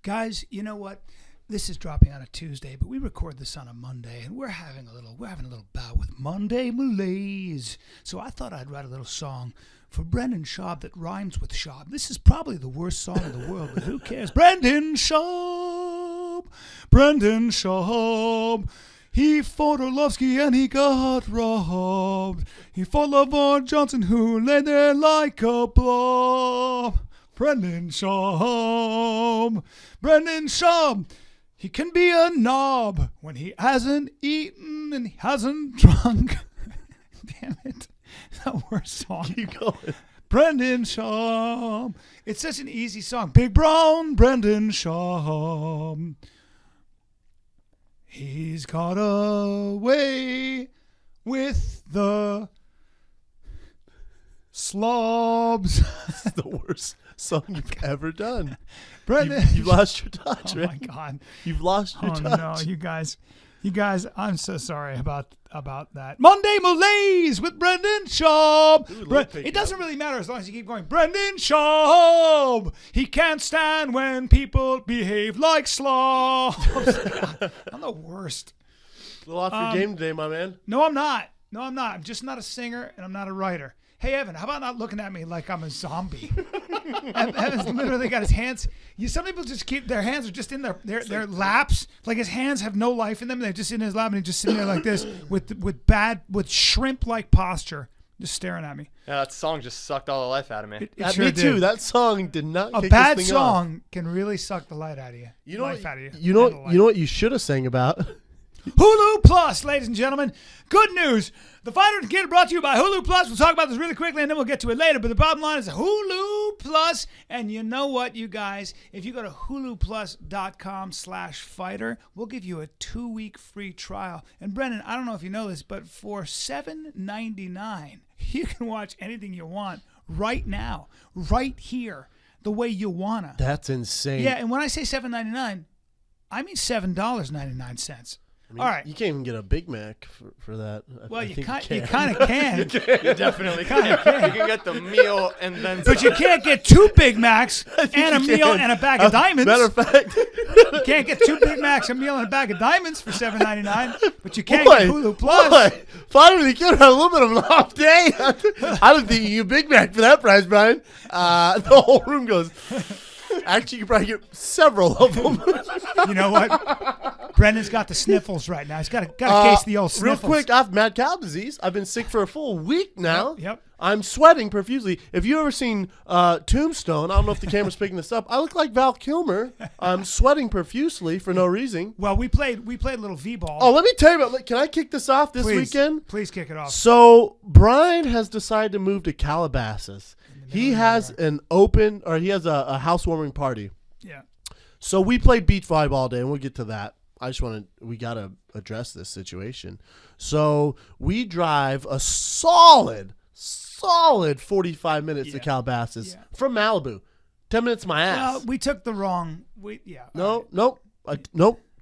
Guys, you know what? This is dropping on a Tuesday, but we record this on a Monday, and we're having a little bout with Monday malaise. So I thought I'd write a little song for Brendan Schaub that rhymes with Schaub. This is probably the worst song in the world, but who cares? Brendan Schaub, he fought Orlovsky and he got robbed. He fought LaVar Johnson, who lay there like a blob. Brendan Schaub. He can be a knob when he hasn't eaten and he hasn't drunk. Damn it. It's the worst song. Keep going. Brendan Schaub. It's such an easy song. Big Brown Brendan Schaub. He's got away with the slobs. This is the worst song you've ever done. Brendan, you've lost your touch, oh man. my God. You've lost your touch. Oh no, you guys, I'm so sorry about that. Monday Malaise with Brendan Schaub. It doesn't really matter as long as you keep going. Brendan Schaub. He can't stand when people behave like slobs. I'm the worst. A little off your game today, my man. No, I'm not. I'm just not a singer and I'm not a writer. Hey, Evan, how about not looking at me like I'm a zombie? Evan's literally got his hands. Some people just keep their hands are just in their laps. Like his hands have no life in them. They're just in his lap and he's just sitting there like this with shrimp-like posture, just staring at me. Yeah, that song just sucked all the life out of me. It sure me did. too. That song did not kick A bad this thing song off. can really suck the light out of you. You know life out of you. You know what you should have sang about? Hulu Plus, ladies and gentlemen. Good news. The Fighter Kid brought to you by Hulu Plus. We'll talk about this really quickly, and then we'll get to it later. But the bottom line is Hulu Plus. And you know what, you guys? If you go to huluplus.com/fighter, we'll give you a 2-week free trial. And Brendan, I don't know if you know this, but for $7.99, you can watch anything you want right now, right here, the way you wanna. That's insane. Yeah, and when I say $7.99, I mean $7.99. All right. You can't even get a Big Mac for that. Well, you kind of can. You definitely can. You can get the meal and then But you can't get 2 Big Macs and a meal and a bag of diamonds. Matter of fact, you can't get 2 Big Macs, a meal, and a bag of diamonds for $7.99. But you can get Hulu Plus. Finally, the kid had a little bit of an off day. I don't think you get a Big Mac for that price, Bryan. The whole room goes. Actually, you could probably get several of them. You know what? Brendan's got the sniffles right now. He's got a case of the old sniffles. Real quick, I have mad cow disease. I've been sick for a full week now. Yep. I'm sweating profusely. If you ever seen Tombstone, I don't know if the camera's picking this up. I look like Val Kilmer. I'm sweating profusely for no reason. Well, we played a little V-ball. Oh, let me tell you about. Can I kick this off this weekend? Please kick it off. So Bryan has decided to move to Calabasas. He has a housewarming party. Yeah. So we played beach volleyball all day, and we'll get to that. We got to address this situation. So we drive a solid 45 minutes to Calabasas from Malibu. 10 minutes my ass. Well, we took the wrong. Nope.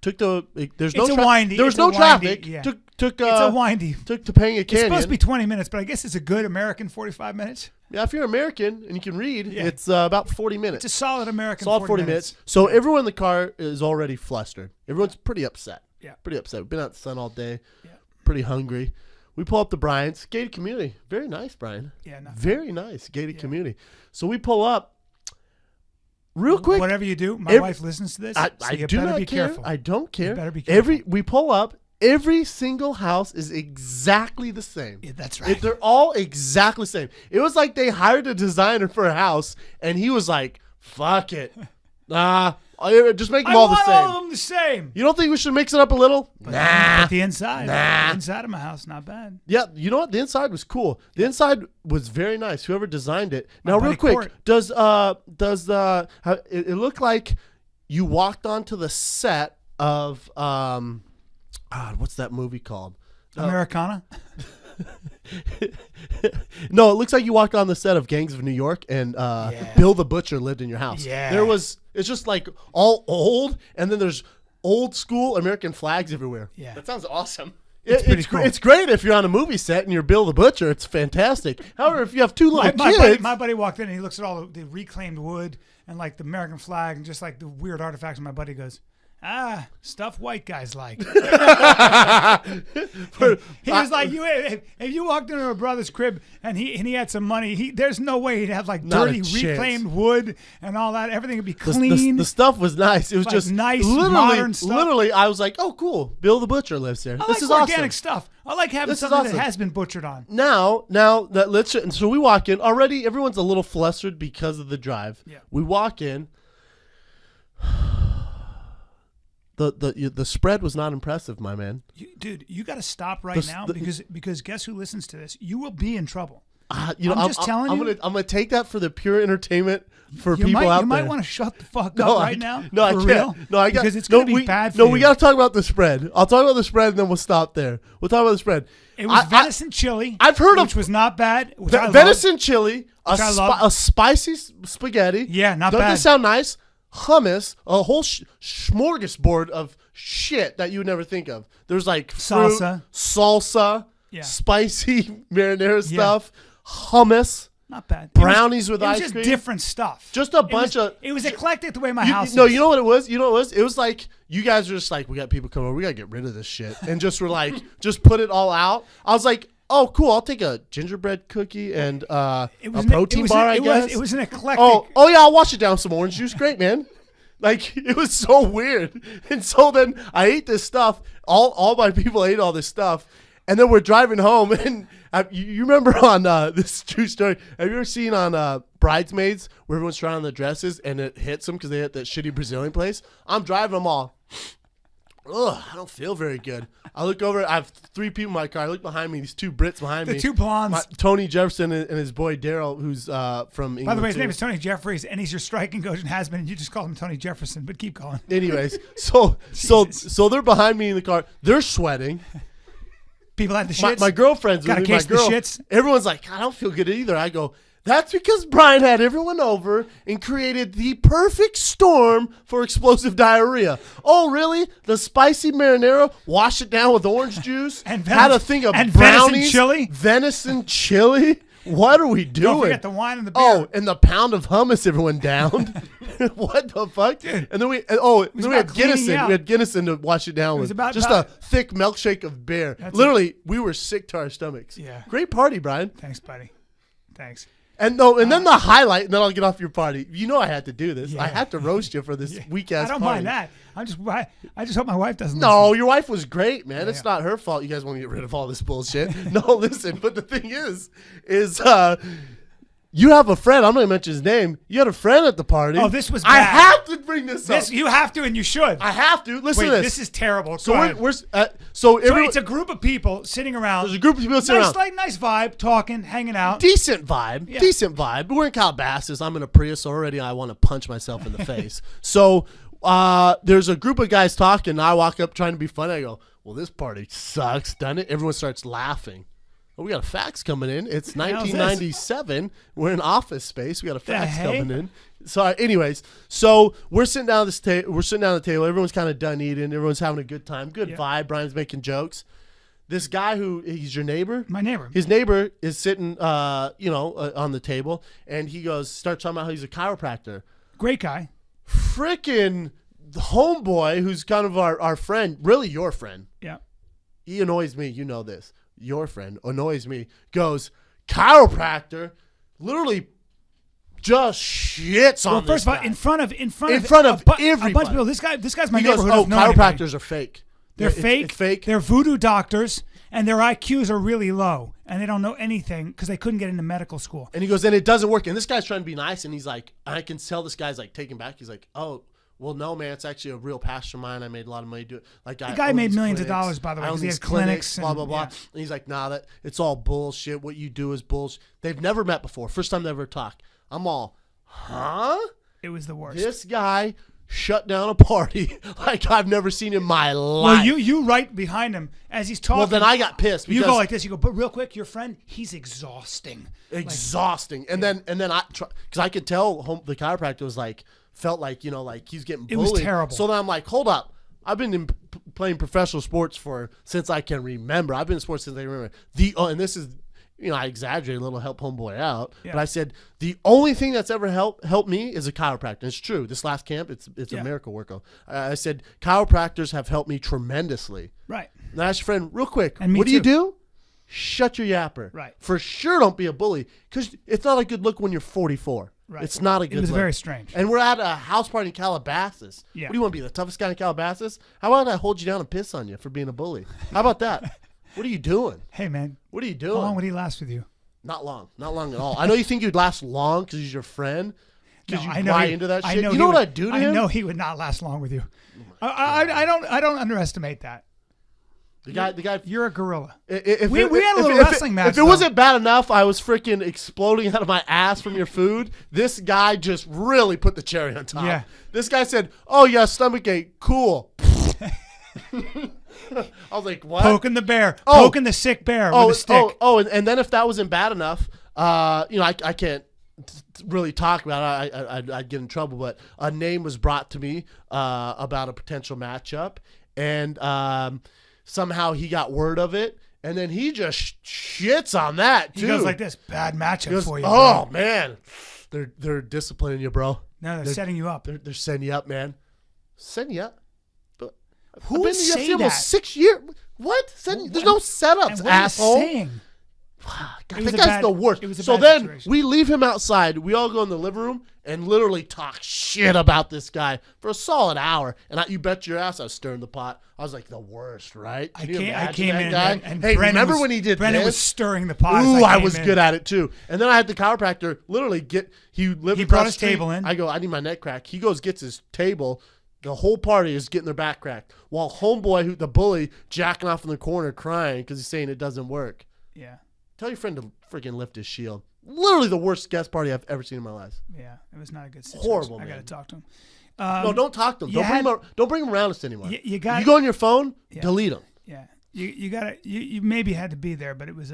Took the. There's it's no windy. There was no traffic. Yeah. Took. It's a windy. Took Topanga Canyon. It's supposed to be 20 minutes, but I guess it's a good American 45 minutes. Yeah, if you're American and you can read, it's about 40 minutes. It's a solid American 40 minutes. So everyone in the car is already flustered. Everyone's pretty upset. Yeah. Pretty upset. We've been out in the sun all day. Yeah. Pretty hungry. We pull up to Bryan's gated community. Very nice, Bryan. Yeah. Very nice gated community. So we pull up real quick. Whatever you do, my wife listens to this. I you do better not be care. careful. I don't care. You better be careful. We pull up. Every single house is exactly the same. Yeah, that's right. They're all exactly the same. It was like they hired a designer for a house, and he was like, fuck it. Just make them all the same. I want all of them the same. You don't think we should mix it up a little? But the inside. The inside of my house, not bad. Yeah, you know what? The inside was cool. The inside was very nice. Whoever designed it. Now, My real buddy quick, Court. it look like you walked onto the set of what's that movie called? Americana? No, it looks like you walked on the set of Gangs of New York and Bill the Butcher lived in your house. Yeah. It's just like all old, and then there's old school American flags everywhere. Yeah. That sounds awesome. It's cool. It's great if you're on a movie set and you're Bill the Butcher. It's fantastic. However, if you have two little kids. My buddy walked in and he looks at all the reclaimed wood and like the American flag and just like the weird artifacts. And my buddy goes, stuff white guys like. He was like, if you walked into a brother's crib and he had some money, there's no way he'd have like dirty reclaimed wood and all that. Everything would be clean. The stuff was nice. It was like just nice, modern stuff. Literally, I was like, oh, cool. Bill the Butcher lives there. This is organic awesome. stuff. I like having something that has been butchered on. Now that so we walk in already. Everyone's a little flustered because of the drive. Yeah. We walk in. The spread was not impressive, my man. Dude, you got to stop right now because guess who listens to this? You will be in trouble. I'm just telling you. I'm gonna take that for the pure entertainment for people out there. You might want to shut the fuck up right now. No, I can't. Real, no, I got because it's gonna be bad for you. No, we got to talk about the spread. I'll talk about the spread and then we'll stop there. We'll talk about the spread. It was venison chili. I've heard which was not bad. Venison chili, a spicy spaghetti. Yeah, not bad. bad. Doesn't sound nice. Hummus, a whole smorgasbord of shit that you would never think of. There's like fruit, salsa, spicy marinara stuff, hummus. Not bad. Brownies with ice cream. It was just different stuff. Just a bunch of... It was eclectic the way my house is. No, you know what it was? It was like, you guys were just like, we got people coming over, we got to get rid of this shit. And just were like, just put it all out. I was like, oh, cool, I'll take a gingerbread cookie and a protein bar, I guess. It was an eclectic... Oh yeah, I'll wash it down with some orange juice. Great, man. Like, it was so weird. And so then I ate this stuff. All my people ate all this stuff. And then we're driving home, and you remember on this true story, have you ever seen on Bridesmaids where everyone's trying on the dresses and it hits them because they hit that shitty Brazilian place? I'm driving them all. Ugh, I don't feel very good. I look over, I have 3 people in my car. I look behind me, these 2 Brits behind me. The 2 blondes. Tony Jefferson and his boy Daryl, who's from England. By the way, his name is Tony Jeffries, and he's your striking coach and has been, and you just call him Tony Jefferson, but keep going. Anyways, so they're behind me in the car. They're sweating. People had the shits. My girlfriend's got with a me. case of the shits. Everyone's like, I don't feel good either. I go, that's because Bryan had everyone over and created the perfect storm for explosive diarrhea. Oh, really? The spicy marinara, wash it down with orange juice, and had a thing of brownies, venison chili. What are we doing? Don't forget the wine and the beer. Oh, and the pound of hummus everyone downed. What the fuck? Dude, and then we had Guinness. We had Guinness to wash it down with. Just a thick milkshake of beer. Literally, we were sick to our stomachs. Yeah. Great party, Bryan. Thanks, buddy. Thanks. And then the highlight, and then I'll get off your party. You know I had to do this. Yeah. I had to roast you for this weak ass. I don't mind that. I just hope my wife doesn't. No, listen. your wife was great, man. It's not her fault. You guys want to get rid of all this bullshit. No, listen. But the thing is you have a friend. I'm not gonna mention his name. You had a friend at the party. Oh, this was bad. I have to bring this up. You have to, and you should. I have to. Listen to this. This is terrible. So it's a group of people sitting around. There's a group of people sitting around. Like nice vibe, talking, hanging out. Decent vibe. Yeah. Decent vibe. But we're in Calabasas. I'm in a Prius already. I want to punch myself in the face. So there's a group of guys talking. And I walk up trying to be funny. I go, well, this party sucks, doesn't it? Everyone starts laughing. Oh, we got a fax coming in. It's 1997. We're in office space. We got a fax coming in. So, anyways, we're sitting down at this We're sitting down at the table. Everyone's kind of done eating. Everyone's having a good time. Good vibe. Bryan's making jokes. This guy he's your neighbor. My neighbor. His neighbor is sitting, on the table, and he starts talking about how he's a chiropractor. Great guy. Freaking homeboy, who's kind of our friend, really your friend. Yeah. He annoys me. You know this. Your friend annoys me, goes, chiropractor, literally just shits on this guy. in front of everybody. A bunch of people. This guy's my neighborhood. Goes, chiropractors are fake. They're fake. It's fake. They're voodoo doctors, and their IQs are really low, and they don't know anything because they couldn't get into medical school. And he goes, and it doesn't work. And this guy's trying to be nice, and he's like, I can tell this guy's like taken back. He's like, oh, well, no, man, it's actually a real passion of mine. I made a lot of money doing it. Like, the guy made millions of dollars, by the way, because he has clinics. Blah, blah, blah. And he's like, nah, it's all bullshit. What you do is bullshit. They've never met before. First time they ever talked. I'm all, huh? It was the worst. This guy shut down a party like I've never seen in my life. Well, you right behind him as he's talking. Well, then I got pissed. You go like this. You go, but real quick, your friend, he's exhausting. Exhausting. And then I, because I could tell the chiropractor was like, felt like, like he's getting bullied. It was terrible. So then I'm like, hold up. I've been playing professional sports since I can remember. I've been in sports since I remember. And this is I exaggerated a little, help homeboy out. Yeah. But I said, the only thing that's ever helped me is a chiropractor. It's true. This last camp, it's a miracle workout. I said, chiropractors have helped me tremendously. Right. And I asked your friend, real quick, And me what do you too. do? Shut your yapper. Right. For sure, don't be a bully, because it's not a good look when you're 44. Right. It's not a good look. It was very strange. And we're at a house party in Calabasas. Yeah. What do you want to be, the toughest guy in Calabasas? How about I hold you down and piss on you for being a bully? How about that? What are you doing? Hey, man. What are you doing? How long would he last with you? Not long. Not long at all. I know you think you'd last long because he's your friend. Because No, you buy into that shit. You know what I'd do to him? I know he would not last long with you. I don't underestimate that. The guy. You're a gorilla. If We had a little wrestling match, If it wasn't bad enough, I was freaking exploding out of my ass from your food. This guy just really put the cherry on top. Yeah. This guy said, "Oh yeah, stomachache, cool." I was like, "What?" Poking the bear. Poking the sick bear with a stick. And then if that wasn't bad enough, I can't really talk about it. I'd get in trouble. But a name was brought to me about a potential matchup, and somehow he got word of it, and then he just shits on that too. He goes like this: bad matchup for you. Oh bro. man, they're disciplining you, bro. No, they're setting you up. They're setting you up, man. Setting you up. But Who I've been would in the say UFC almost that? 6 years. What? There's no setups, And what asshole. are you saying? God, It was that a guy's bad- the worst. it was a So bad then situation. we leave him outside. We all go in the living room and literally talk shit about this guy for a solid hour. And you bet your ass I was stirring the pot. I was like the worst, right? I Can you came imagine that in guy? and hey, Brennan remember was, when he did Brennan this? was stirring the pot. Ooh, I came was in. good at it too. And then I had the chiropractor literally he lived He across brought the his street. table in. I go, I need my neck cracked. He goes, gets his table. The whole party is getting their back cracked. While homeboy, the bully, jacking off in the corner crying because he's saying it doesn't work. Yeah, Tell your friend to freaking lift his shield. Literally the worst guest party I've ever seen in my life. yeah. It was not a good situation. Horrible, I got to man. talk to him. No, don't talk to him. you Don't bring him around us anymore. You got. You go on your phone, Yeah. delete him. Yeah, you got to. You maybe had to be there, but it was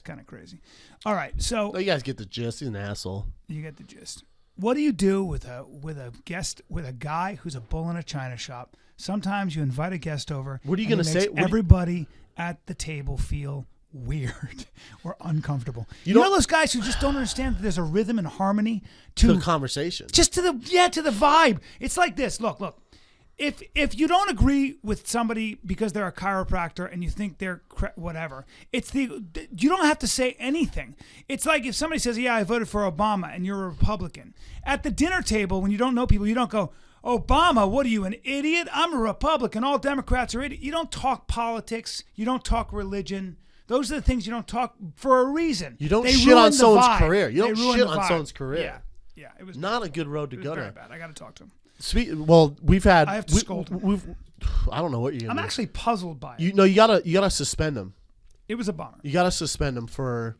kind of crazy. All right, so No, you guys get the gist. He's an asshole. you get the gist. What do you do with a guy who's a bull in a china shop? Sometimes you invite a guest over. What are you and gonna he say? makes What do you- everybody at the table feel weird or uncomfortable. You know those guys who just don't understand that there's a rhythm and harmony To the conversation. just to the vibe. It's like this. Look. If you don't agree with somebody because they're a chiropractor and you think they're whatever, you don't have to say anything. It's like if somebody says, "Yeah, I voted for Obama," and you're a Republican. At the dinner table, when you don't know people, you don't go, "Obama, what are you, an idiot? I'm a Republican. All Democrats are idiots." You don't talk politics. You don't talk religion. Those are the things you don't talk for a reason. You don't They shit ruin on the someone's vibe. career. You don't They ruin shit the on vibe. someone's career. Yeah, it was Not a good road to it was go very down. bad. I got to talk to him. Well, we've had. I have to scold him. I don't know what you're I'm gonna do. actually puzzled by it. You gotta suspend him. It was a bummer. You gotta suspend him for,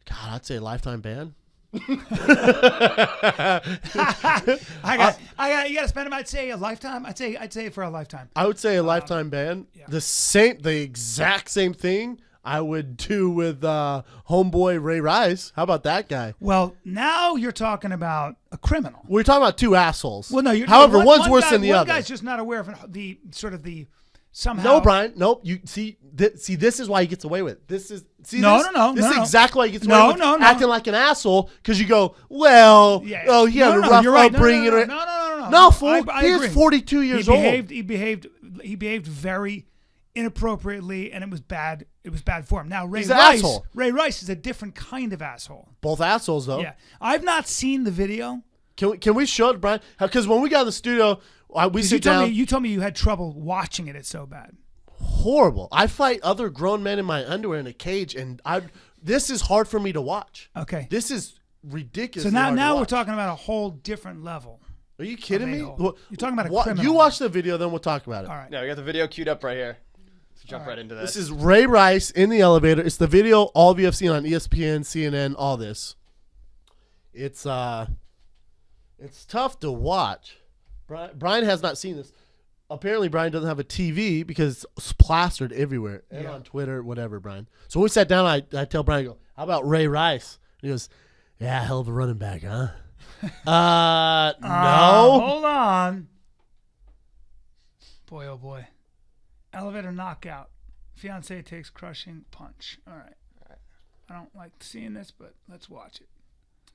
God, I'd say a lifetime ban. You got to spend him. I'd say a lifetime. I'd say for a lifetime. I would say a lifetime ban. yeah. The exact same thing I would do with homeboy Ray Rice. How about that guy? Well, now you're talking about a criminal. We're talking about two assholes. Well, no. However, one's worse guy, than the one other. guy's just not aware of the somehow. No, Brian. Nope. You see. This is why he gets away with it. This is No. This is exactly why he gets away No, with no. acting like an asshole because you go, well, Yeah. oh, he had a rough you're right. upbringing. No. No, fool. I He agree. is 42 years old. He behaved very inappropriately, and it was bad. It was bad for him. Now He's an asshole. Ray Rice is a different kind of asshole. Both assholes, though. Yeah, I've not seen the video. Can we show it, Brian? Because when we got in the studio, we sit down. You told me you had trouble watching it. It's so bad. Horrible. I fight other grown men in my underwear in a cage, and this is hard for me to watch. Okay. This is ridiculous. So now we're talking about a whole different level. Are you kidding me? You're talking about a criminal. You watch the video, then we'll talk about it. All right. No, we got the video queued up right here. Let's jump right into this. This is Ray Rice in the elevator. It's the video all of you have seen on ESPN, CNN, all this. It's tough to watch. Brian has not seen this. Apparently, Brian doesn't have a TV because it's plastered everywhere and on Twitter, whatever, Brian. So when we sat down, I tell Brian, I go, "How about Ray Rice?" And he goes, "Yeah, hell of a running back, huh?" No. Hold on. Boy, oh boy. Elevator knockout. Fiance takes crushing punch. All right. I don't like seeing this, but let's watch it.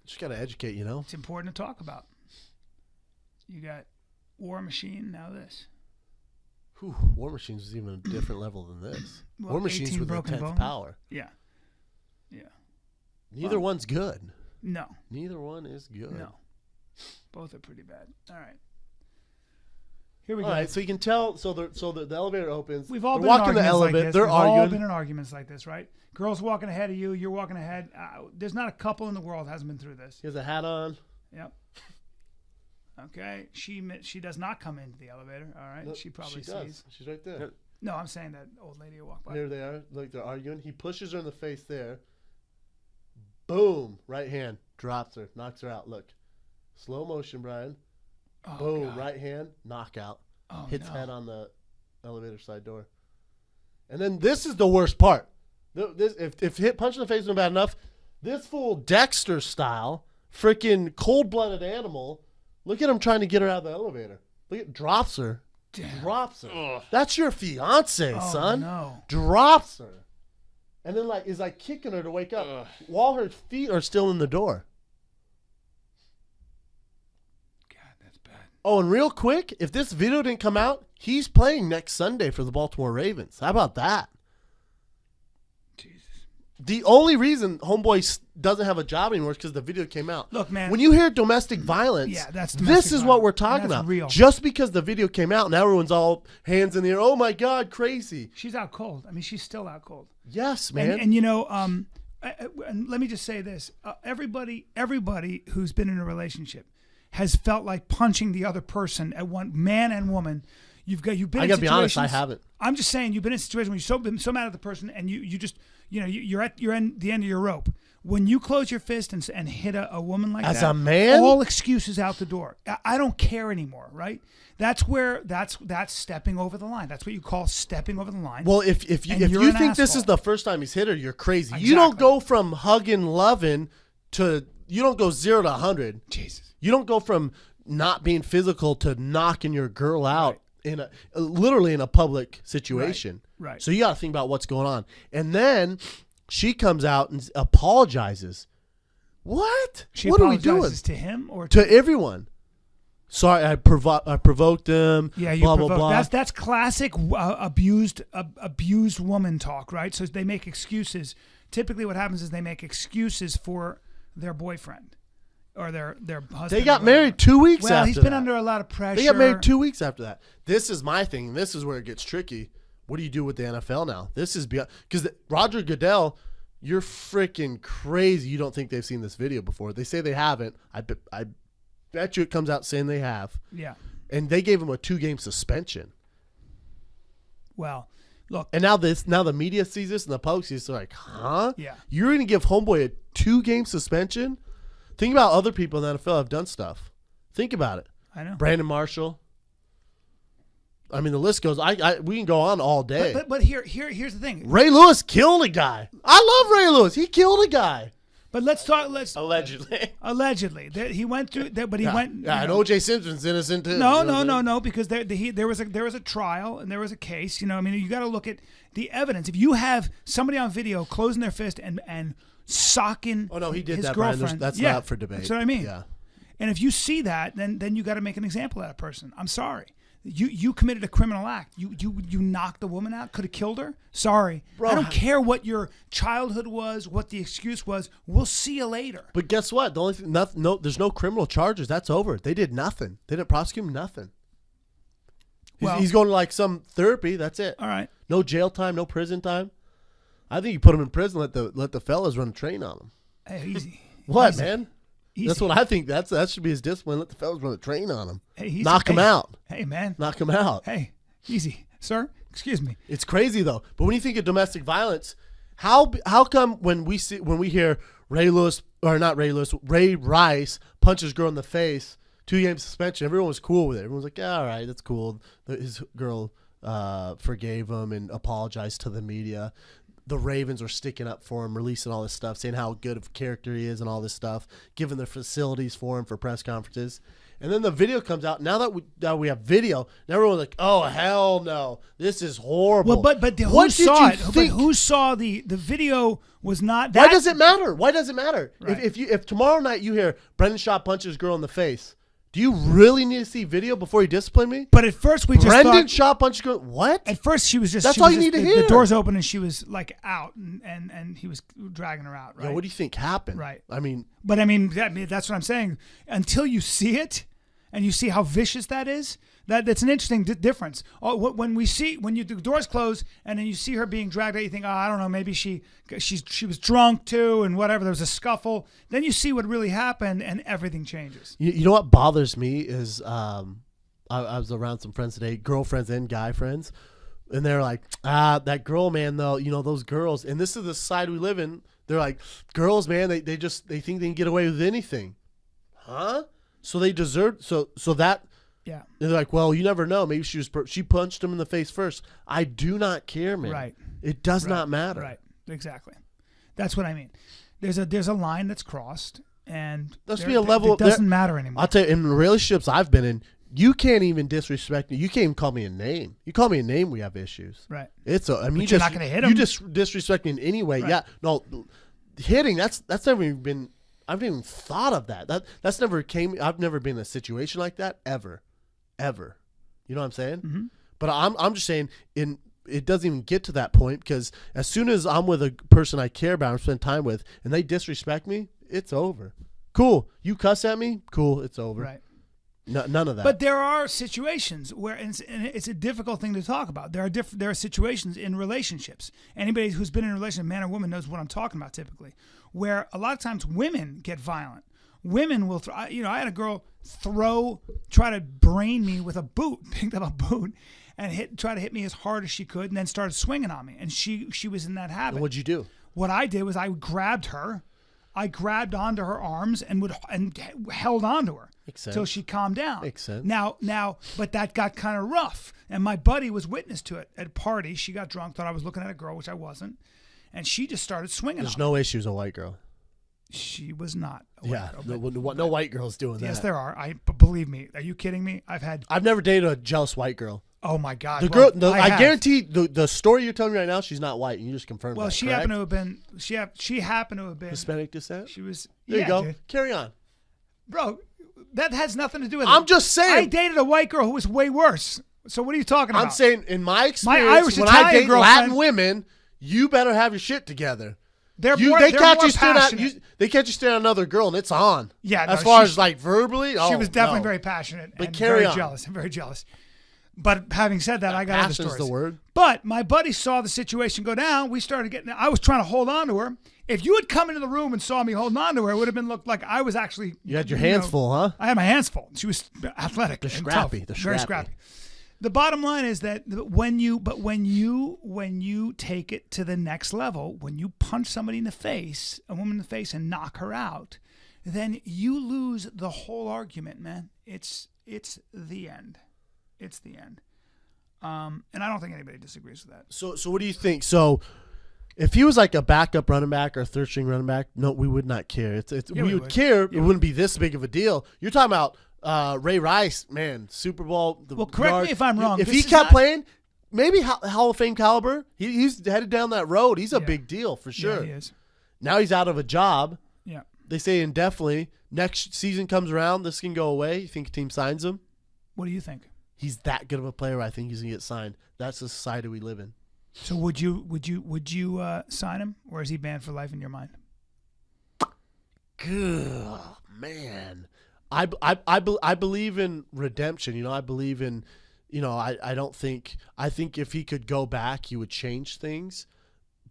Just got to educate, you know? It's important to talk about. You got War Machine, now this. Whew, War Machines is even a different level than this. Well, War Machines 18 with broken intense bones. power. Yeah. Neither one's good. No. Neither one is good. No. Both are pretty bad. All right. Here we All go. right, so you can tell. So the elevator opens. We've all They're been walking in the arguments like elevator. this. They're We've all arguing. been in arguments like this, right? Girls walking ahead of you. You're walking ahead. There's not a couple in the world hasn't been through this. He has a hat on. Yep. Okay. She does not come into the elevator. All right. No, she probably she sees. does. She's right there. No, I'm saying that old lady who walked by. There they are. Like they're arguing. He pushes her in the face there. Boom. Right hand. Drops her. Knocks her out. Look. Slow motion, Brian. Oh, Boom. God. Right hand. Knockout. Oh, Hits no. head on the elevator side door. And then this is the worst part. If hit punch in the face wasn't bad enough, this fool Dexter style, freaking cold-blooded animal, look at him trying to get her out of the elevator. Look at drops her. Damn. Drops her. Ugh. That's your fiance, Oh, son. no. Drops her. And then is kicking her to wake up Ugh. while her feet are still in the door. God, that's bad. Oh, and real quick, if this video didn't come out, he's playing next Sunday for the Baltimore Ravens. How about that? Jesus. The only reason Homeboy doesn't have a job anymore is because the video came out. Look, man. When you hear domestic violence, Yeah, that's this domestic is what violence. we're talking That's about. real. Just because the video came out, now everyone's all hands in the air. Oh, my God, crazy. She's out cold. I mean, she's still out cold. Yes, man. And you know, and let me just say this: everybody who's been in a relationship has felt like punching the other person at one man and woman. You've been. I in gotta be honest, I situations- haven't. I'm just saying you've been in a situation where you've been so mad at the person, and you just you're at the end of your rope. When you close your fist and hit a woman like As that, a man? all excuses out the door. I don't care anymore, right? That's stepping over the line. That's what you call stepping over the line. Well, if you And you're an think this is asshole. the first time he's hit her, you're crazy. You don't Exactly. go from hugging, loving to you don't go 0 to 100. Jesus. You don't go from not being physical to knocking your girl out in literally in a public situation. Right. So you got to think about what's going on. And then she comes out and apologizes. What? She What are we apologizes doing? to him or To everyone. Sorry, I provoked him. Yeah, you blah, provoke. blah, blah. That's classic abused woman talk, right? So they make excuses. Typically, what happens is they make excuses for their boyfriend or their husband. They or got whatever. married 2 weeks Well, after he's been that. under a lot of pressure. They got married 2 weeks after that. This is my thing. This is where it gets tricky. What do you do with the NFL now? This is beyond because Roger Goodell, you're freaking crazy. You don't think they've seen this video before? They say they haven't. I bet you it comes out saying they have. Yeah. And they gave him a 2-game suspension. Well, look. And now the media sees this and the public sees this. They're like, huh? Yeah. You're going to give Homeboy a 2-game suspension? Think about other people in the NFL have done stuff. Think about it. I know. Brandon Marshall. I mean, the list goes. We can go on all day. But here's the thing. Ray Lewis killed a guy. I love Ray Lewis. He killed a guy. But let's talk. Allegedly. Allegedly, he went through. But he went. Yeah, you and know, O.J. Simpson's innocent too. No, because there was a trial and there was a case. You know, I mean, you got to look at the evidence. If you have somebody on video closing their fist and socking, Oh no, he did his that, Brian. girlfriend, That's yeah, not up for debate. That's what I mean. Yeah. And if you see that, then you got to make an example of that person. I'm sorry. You committed a criminal act. You knocked the woman out. Could have killed her. Sorry. Bro, I don't care what your childhood was, what the excuse was. We'll see you later. But guess what? The only thing, there's no criminal charges. That's over. They did nothing. They didn't prosecute him. Nothing. He's going to like some therapy. That's it. All right. No jail time. No prison time. I think you put him in prison. Let the fellas run a train on him. Hey, easy. What, Easy. man? Easy. That's what I think. That should be his discipline. Let the fellas run a train on him. Hey, easy. Knock him Hey, out. Hey, man. Knock him out. Hey, easy, sir. Excuse me. It's crazy though. But when you think of domestic violence, how come when we hear Ray Rice punches girl in the face, 2-game suspension, everyone was cool with it. Everyone was like, yeah, all right, that's cool. His girl forgave him and apologized to the media. The Ravens were sticking up for him, releasing all this stuff, saying how good of a character he is and all this stuff, giving their facilities for him for press conferences. And then the video comes out. Now that we have video, now everyone's like, "Oh hell no, this is horrible." Well, but who saw it? But who saw the video? Was not that. Why does it matter? Why does it matter? Right. If tomorrow night you hear Brendan Schaub punches his girl in the face, do you really need to see video before you discipline me? But at first we just Brendan thought, Schaub punches girl. What? At first she was just. That's she all was you just, need to the, hear. The doors open and she was like out, and he was dragging her out. Right. Yo, what do you think happened? Right. I mean, that's what I'm saying. Until you see it, and you see how vicious that is, that's an interesting difference. When the doors close and then you see her being dragged out, you think, oh, I don't know, maybe she was drunk too, and whatever. There was a scuffle. Then you see what really happened, and everything changes. You know what bothers me is I was around some friends today, girlfriends and guy friends, and they're like, that girl, man, though, those girls, and this is the society we live in. They're like, girls, man, they think they can get away with anything, huh? So they deserve so that. Yeah. They're like, well, you never know. Maybe she punched him in the face first. I do not care, man. Right. It does not matter. Right. Exactly. That's what I mean. There's a line that's crossed, and there's be a level. It doesn't matter anymore. I'll tell you, in relationships I've been in, you can't even disrespect me. You can't even call me a name. You call me a name, we have issues. Right. You're not going to hit him. You just disrespect me in any way. Right. Yeah. No, hitting. That's never even been. I've never even thought of that. That's never came. I've never been in a situation like that ever. You know what I'm saying? Mm-hmm. But I'm just saying it doesn't even get to that point, because as soon as I'm with a person I care about and spend time with and they disrespect me, it's over. Cool. You cuss at me? Cool. It's over. Right. None of that. But there are situations where, and it's a difficult thing to talk about. There are situations in relationships. Anybody who's been in a relationship, man or woman, knows what I'm talking about typically, where a lot of times women get violent. Women will I had a girl try to brain me with a boot, picked up a boot, and try to hit me as hard as she could, and then started swinging on me. And she was in that habit. And what'd you do? What I did was I grabbed her, onto her arms and held onto her till she calmed down. Makes sense. Now, but that got kind of rough, and my buddy was witness to it at a party. She got drunk, thought I was looking at a girl, which I wasn't, and she just started swinging. There's no way she was a white girl. She was not. No white girls doing that. Yes, there are. But believe me. Are you kidding me? I've never dated a jealous white girl. Oh my God. I guarantee the story you're telling me right now, she's not white. And you just confirmed that. Well, she happened to have been. She happened to have been Hispanic descent. She was. There you go. Dude. Carry on, bro. That has nothing to do with it. I'm just saying. I dated a white girl who was way worse. So what are you talking about? I'm saying, in my experience, my Irish when Italian I date girlfriend, Latin women, you better have your shit together. They catch you staring at another girl, and it's on. Yeah. As far as like verbally, she was definitely very passionate. But and carry very on. jealous. I'm very jealous. But having said that, I got other stories. Passion's the word. But my buddy saw the situation go down. We started getting. I was trying to hold on to her. If you had come into the room and saw me holding on to her, it would have looked like I was actually. You had your hands full, huh? I had my hands full. She was athletic. They're and scrappy. tough, They're very scrappy. The bottom line is that when you take it to the next level, when you punch somebody in the face, a woman in the face, and knock her out, then you lose the whole argument, man. It's the end. It's the end. And I don't think anybody disagrees with that. So what do you think? So if he was like a backup running back or a third string running back, no, we would not care. We would care. Yeah. It wouldn't be this big of a deal. You're talking about Ray Rice, man, Super Bowl. Correct me if I'm wrong. If he kept playing, maybe Hall of Fame caliber. He's headed down that road. He's a big deal for sure. Yeah, he is. Now he's out of a job. Yeah. They say indefinitely. Next season comes around, this can go away. You think a team signs him? What do you think? He's that good of a player. I think he's gonna get signed. That's the society we live in. So would you sign him, or is he banned for life in your mind? Good man. I believe in redemption. I believe in, I think if he could go back, he would change things,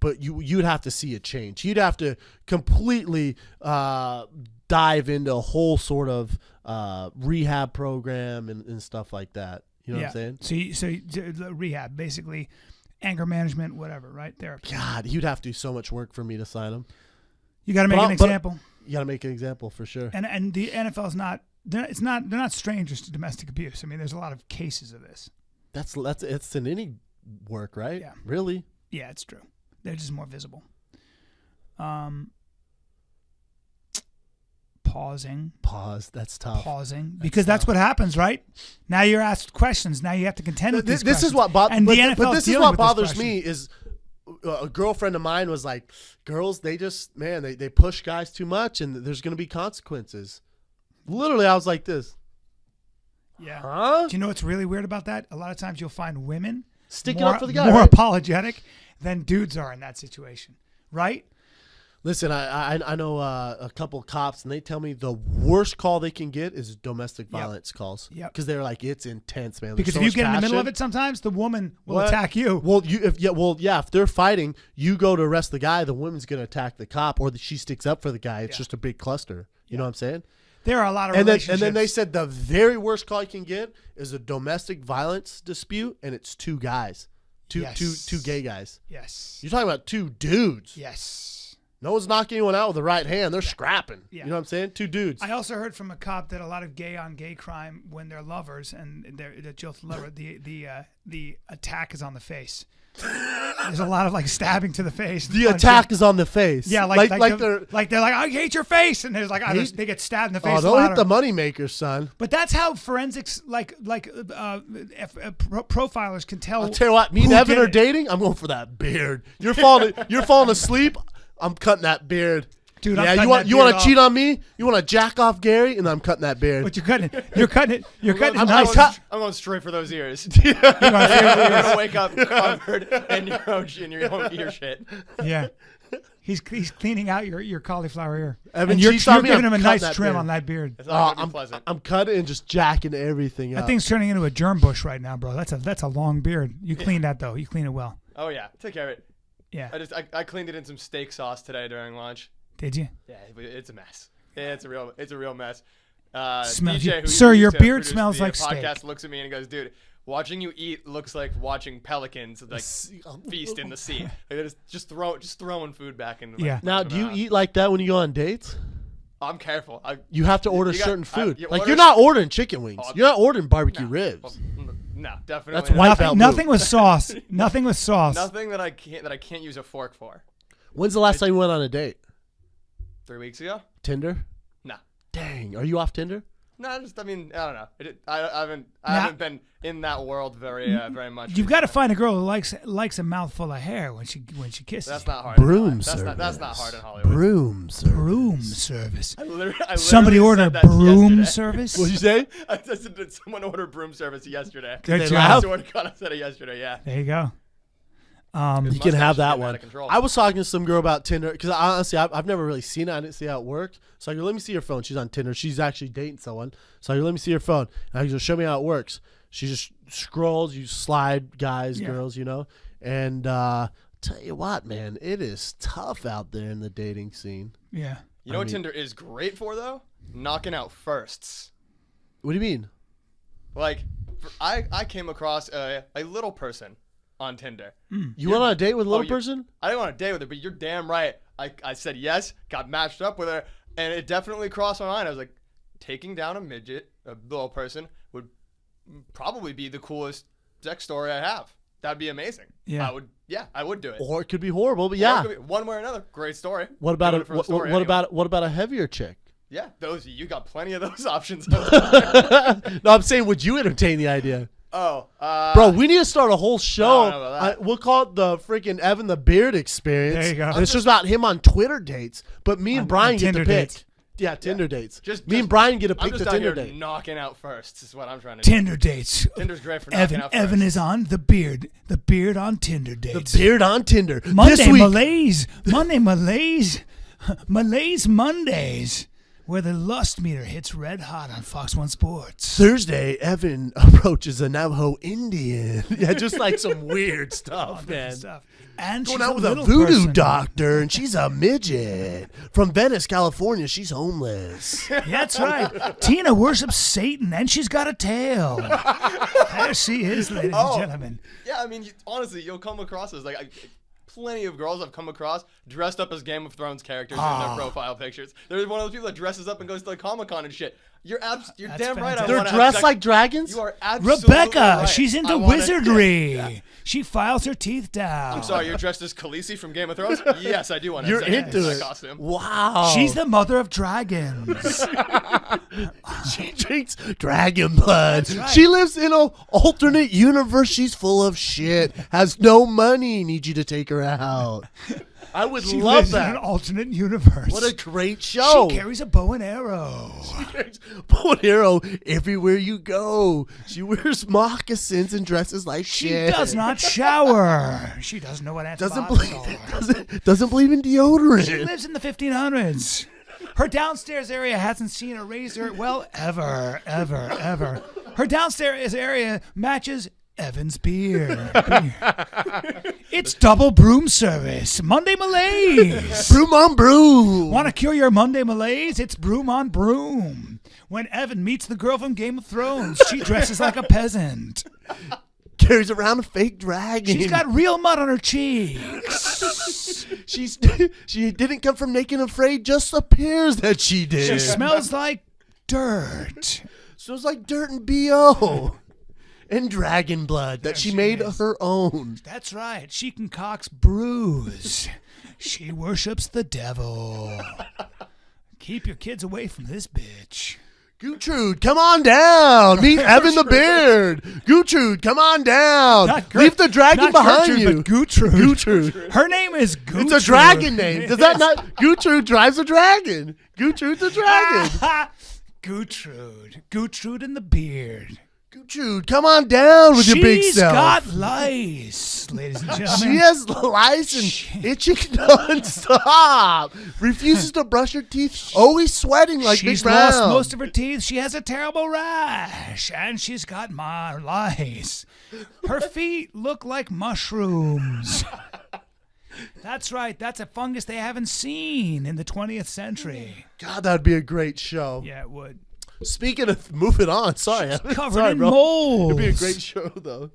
but you'd have to see a change. You'd have to completely dive into a whole sort of rehab program and stuff like that. You know what I'm saying? So rehab, basically anger management, whatever, right? Therapy. God, you'd have to do so much work for me to sign him. You got to make an example. You got to make an example for sure. And the NFL's not. They're not strangers to domestic abuse. I mean, there's a lot of cases of this. It's in any work, right? Yeah. Really? Yeah, it's true. They're just more visible. pausing. Pause. That's tough. Pausing. Because that's what happens, right? Now you're asked questions. Now you have to contend with these questions. This is what And the NFL but this is dealing what with bothers question. me is a girlfriend of mine was like, girls, they just, man, they push guys too much and there's going to be consequences. Literally, I was like this. Yeah. Huh? Do you know what's really weird about that? A lot of times you'll find women Sticking up for the guy, more right? apologetic than dudes are in that situation, right? Listen, I know a couple cops, and they tell me the worst call they can get is domestic violence calls. Yep. Because they're like, it's intense, man. There's Because so if you much get in the middle passion. of it, sometimes the woman will What? attack you. Well, if they're fighting, you go to arrest the guy, the woman's gonna attack the cop, or she sticks up for the guy. It's just a big cluster. You know what I'm saying? There are a lot of And relationships. then they said the very worst call you can get is a domestic violence dispute, and it's two guys, two gay guys. Yes. You're talking about two dudes. Yes. No one's knocking anyone out with the right hand. They're scrapping. Yeah. You know what I'm saying? Two dudes. I also heard from a cop that a lot of gay-on-gay crime, when they're lovers and they're just lover, the attack is on the face. There's a lot of like stabbing to the face. The attack is on the face. Yeah, they're like I hate your face, and there's like they get stabbed in the face. Oh, don't hit the moneymaker, son. But that's how forensics, profilers can tell. I'll tell you what, me and who Evan did are it. dating. I'm going for that beard. You're falling asleep. I'm cutting that beard. Dude, yeah, I'm cutting that you beard want to off. cheat on me? You want to jack off Gary? And I'm cutting that beard. But you're cutting it I'm nice. I'm going straight for those ears. You're gonna wake up covered in your own ear shit. Yeah. He's cleaning out your cauliflower ear. Evan and you're cheats on me, giving I'm him a cutting nice that trim beard. on that beard. It's not gonna be pleasant. I'm cutting and just jacking everything up. That thing's turning into a germ bush right now, bro. That's a long beard. You clean that though. You clean it well. Oh yeah, take care of it. Yeah. I cleaned it in some steak sauce today during lunch. Did you? Yeah, but it's a mess. Yeah, it's a real mess. Smells- DJ, who Sir, used your to beard produce smells the like podcast steak. looks at me and he goes, dude, watching you eat looks like watching pelicans like feast in the sea. Like they're just throwing food back in. Yeah. Now, do you eat like that when you go on dates? I'm careful. You have to order You got- certain food. you Like order- you're not ordering chicken wings. Oh, You're not ordering barbecue ribs. No, definitely. That's not. white belt Nothing move. with sauce. Nothing with sauce. Nothing that I can't use a fork for. When's the last time you went on a date? 3 weeks ago? Tinder? No. Dang, are you off Tinder? No, I don't know. I haven't been in that world very much. You've got to find a girl who likes a mouthful of hair when she kisses. That's not hard. Broom that's service. that's not hard in Hollywood. Broom service. Broom service. I literally Somebody said ordered that broom yesterday. service. What'd you say? I said, did someone order broom service yesterday? Good They job. laugh? I swear to God, I said it yesterday. Yeah. There you go. You can have that Mustache is getting out one. of control. I was talking to some girl about Tinder because honestly, I've never really seen it. I didn't see how it worked. So I go, let me see your phone. She's on Tinder. She's actually dating someone. So I go, let me see your phone. And I go, show me how it works. She just scrolls. You slide guys, girls, you know. And tell you what, man, it is tough out there in the dating scene. Yeah. You know what Tinder is great for though? Knocking out firsts. What do you mean? Like, I came across a little person on Tinder. You went on a date with a little you- person? I didn't want to date with her, but you're damn right. I said yes, got matched up with her, and it definitely crossed my mind. I was like, taking down a midget, a little person, would probably be the coolest sex story I have. That'd be amazing. Yeah. I would do it. Or it could be horrible, but Or it yeah. could be one way or another. Great story. What about Doing it for the story anyway. what about a heavier chick? Yeah, you got plenty of those options. No, I'm saying, would you entertain the idea? Bro, we need to start a whole show. I don't know about that. We'll call it the freaking Evan the Beard Experience. There you go. And it's just about him on Twitter dates. But me and Brian get Tinder to pick. dates. Yeah, Tinder dates. Just- me and Brian get to I'm pick just the out Tinder here date. knocking out first. Is what I'm trying to do. Tinder dates. Tinder's great for knocking out first. Evan is on the beard on Tinder dates. The Beard on Tinder. Monday this week, Malays Mondays, where the lust meter hits red hot on Fox 1 Sports. Thursday, Evan approaches a Navajo Indian. Yeah, just like some weird stuff, man. Stuff. And Going she's out with a little voodoo person. doctor, and she's a midget. From Venice, California, she's homeless. That's right. Tina worships Satan, and she's got a tail. There she is, ladies and gentlemen. Yeah, I mean, honestly, you'll come across as plenty of girls I've come across dressed up as Game of Thrones characters in their profile pictures. There's one of those people that dresses up and goes to Comic-Con and shit. You're That's damn right. I fantastic. They're wanna have dressed sex- like dragons? You are absolutely Rebecca, right. she's into I wanna- wizardry. Yeah. She files her teeth down. I'm sorry, you're dressed as Khaleesi from Game of Thrones? Yes, I do want to You're have sex in into that it. costume. Wow. She's the mother of dragons. She drinks dragon blood. That's right. She lives in an alternate universe. She's full of shit. Has no money. Need you to take her out. I would She love lives in that. an alternate universe. What a great show. She carries a bow and arrow. Bow and arrow everywhere you go. She wears moccasins and dresses like She shit. does not shower. She doesn't know what Doesn't antibiotics believe, are. doesn't believe in deodorant. She lives in the 1500s. Her downstairs area hasn't seen a razor, well, ever. Her downstairs area matches Evan's beer. It's double broom service. Monday malaise. Broom on broom. Want to cure your Monday malaise? It's broom on broom. When Evan meets the girl from Game of Thrones, she dresses like a peasant. Carries around a fake dragon. She's got real mud on her cheeks. She didn't come from Naked and Afraid. Just appears that she did. She smells like dirt. Smells like dirt and BO. And dragon blood that There she she made is. her own. That's right. She concocts brews. She worships the devil. Keep your kids away from this bitch. Gertrude, come on down. Meet Evan the Beard. Gertrude, come on down. Leave the dragon not behind Gertrude, you. but Gertrude. Gertrude. Her name is Gertrude. It's a dragon name. Does that not? Gertrude drives a dragon. Gertrude's a dragon. Gertrude. Gertrude and the beard. Gertrude, come on down with your big She's self. got lice, ladies and gentlemen. She has lice and itching nonstop. Refuses to brush her teeth. Always sweating like She's Big Brown. lost most of her teeth. She has a terrible rash, and she's got lice. Her feet look like mushrooms. That's right. That's a fungus they haven't seen in the 20th century. God, that'd be a great show. Yeah, it would. Speaking of moving on, sorry. Covered Sorry, in bro. mold. It'd be a great show, though.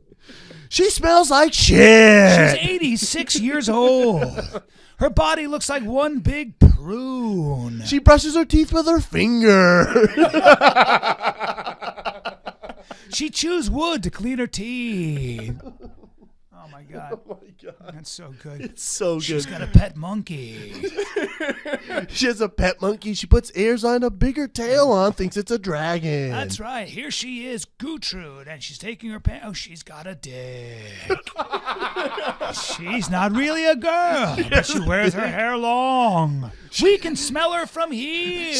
She smells like shit. She's 86 years old. Her body looks like one big prune. She brushes her teeth with her finger. She chews wood to clean her teeth. Oh my God. Oh my God. That's so good. It's so She's good. got a pet monkey. She has a pet monkey. She puts ears on, a bigger tail on, thinks it's a dragon. That's right. Here she is, Gertrude, and she's taking her pants. Oh, she's got a dick. She's not really a girl, but she wears her hair long. We can smell her from here.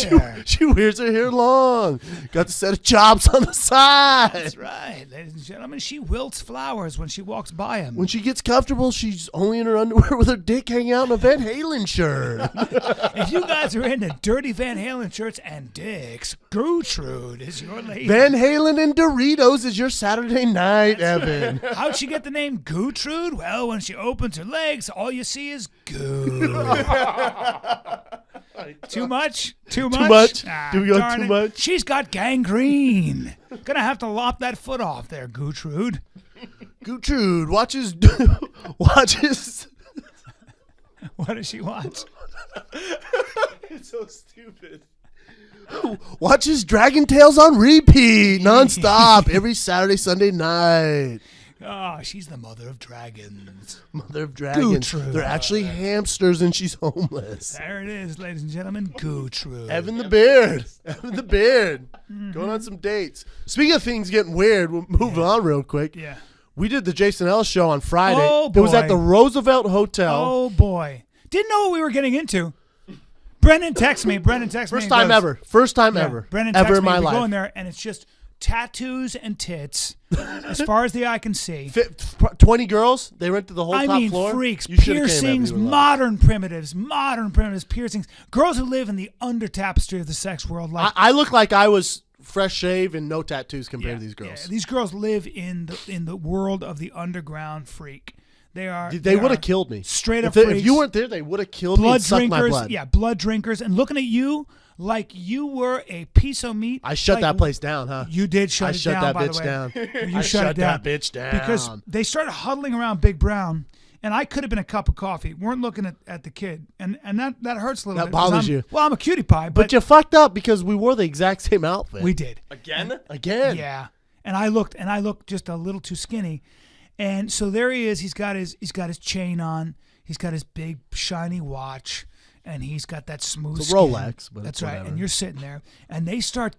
She wears her hair long. Got a set of chops on the side. That's right, ladies and gentlemen. She wilts flowers when she walks by him. When she gets comfortable, she's only in her underwear with her dick hanging out in a Van Halen shirt. If you guys are into dirty Van Halen shirts and dicks, Gertrude is your lady. Van Halen and Doritos is your Saturday night, Evan. How'd she get the name Gertrude? Well, when she opens her legs, all you see is goo. Too much? Too much? much? Ah, Do we go darn too it. much? She's got gangrene. Gonna have to lop that foot off there, Gertrude. Gertrude watches. What does she want? It's so stupid. Watches Dragon Tales on repeat, nonstop, every Saturday, Sunday night. Oh, she's the mother of dragons. Mother of dragons. Gertrude. They're actually hamsters, and she's homeless. There it is, ladies and gentlemen, Gertrude. Evan the Beard. Evan the Beard. Going on some dates. Speaking of things getting weird, we'll move on real quick. Yeah. We did the Jason Ellis show on Friday. Oh, It was at boy. the Roosevelt Hotel. Oh, boy. Didn't know what we were getting into. Brendan texts me. First time ever. First time ever. Brendan ever texts in me. my We go in life. there, and it's just tattoos and tits as far as the eye can see. 20 girls. They rented the whole I top mean, floor. freaks, You should've came, Evan. piercings, You would've modern primitives, piercings. Girls who live in the under tapestry of the sex world. Like I look like I was fresh shave and no tattoos compared to these girls. yeah, these girls live in the world of the underground freak. They are. They would are have killed me. Straight up If freaks. you weren't there, they would have killed me blood and sucked my drinkers. blood. Yeah, blood drinkers, and looking at you like you were a piece of meat. I shut like, that place down, huh? You did shut I it shut down, that by bitch the way. down. You I shut it down that bitch down. because they started huddling around Big Brown, and I could have been a cup of coffee. Weren't looking at the kid, and that hurts a little That bit. 'cause bothers you. Well, I'm a cutie pie, But you fucked up because we wore the exact same outfit. we did. Again? Again. Yeah, and I looked just a little too skinny, and so there he is. He's got his chain on. He's got his big shiny watch, and he's got that smooth. It's a skin. Rolex, but That's it's right. whatever. And you're sitting there, and they start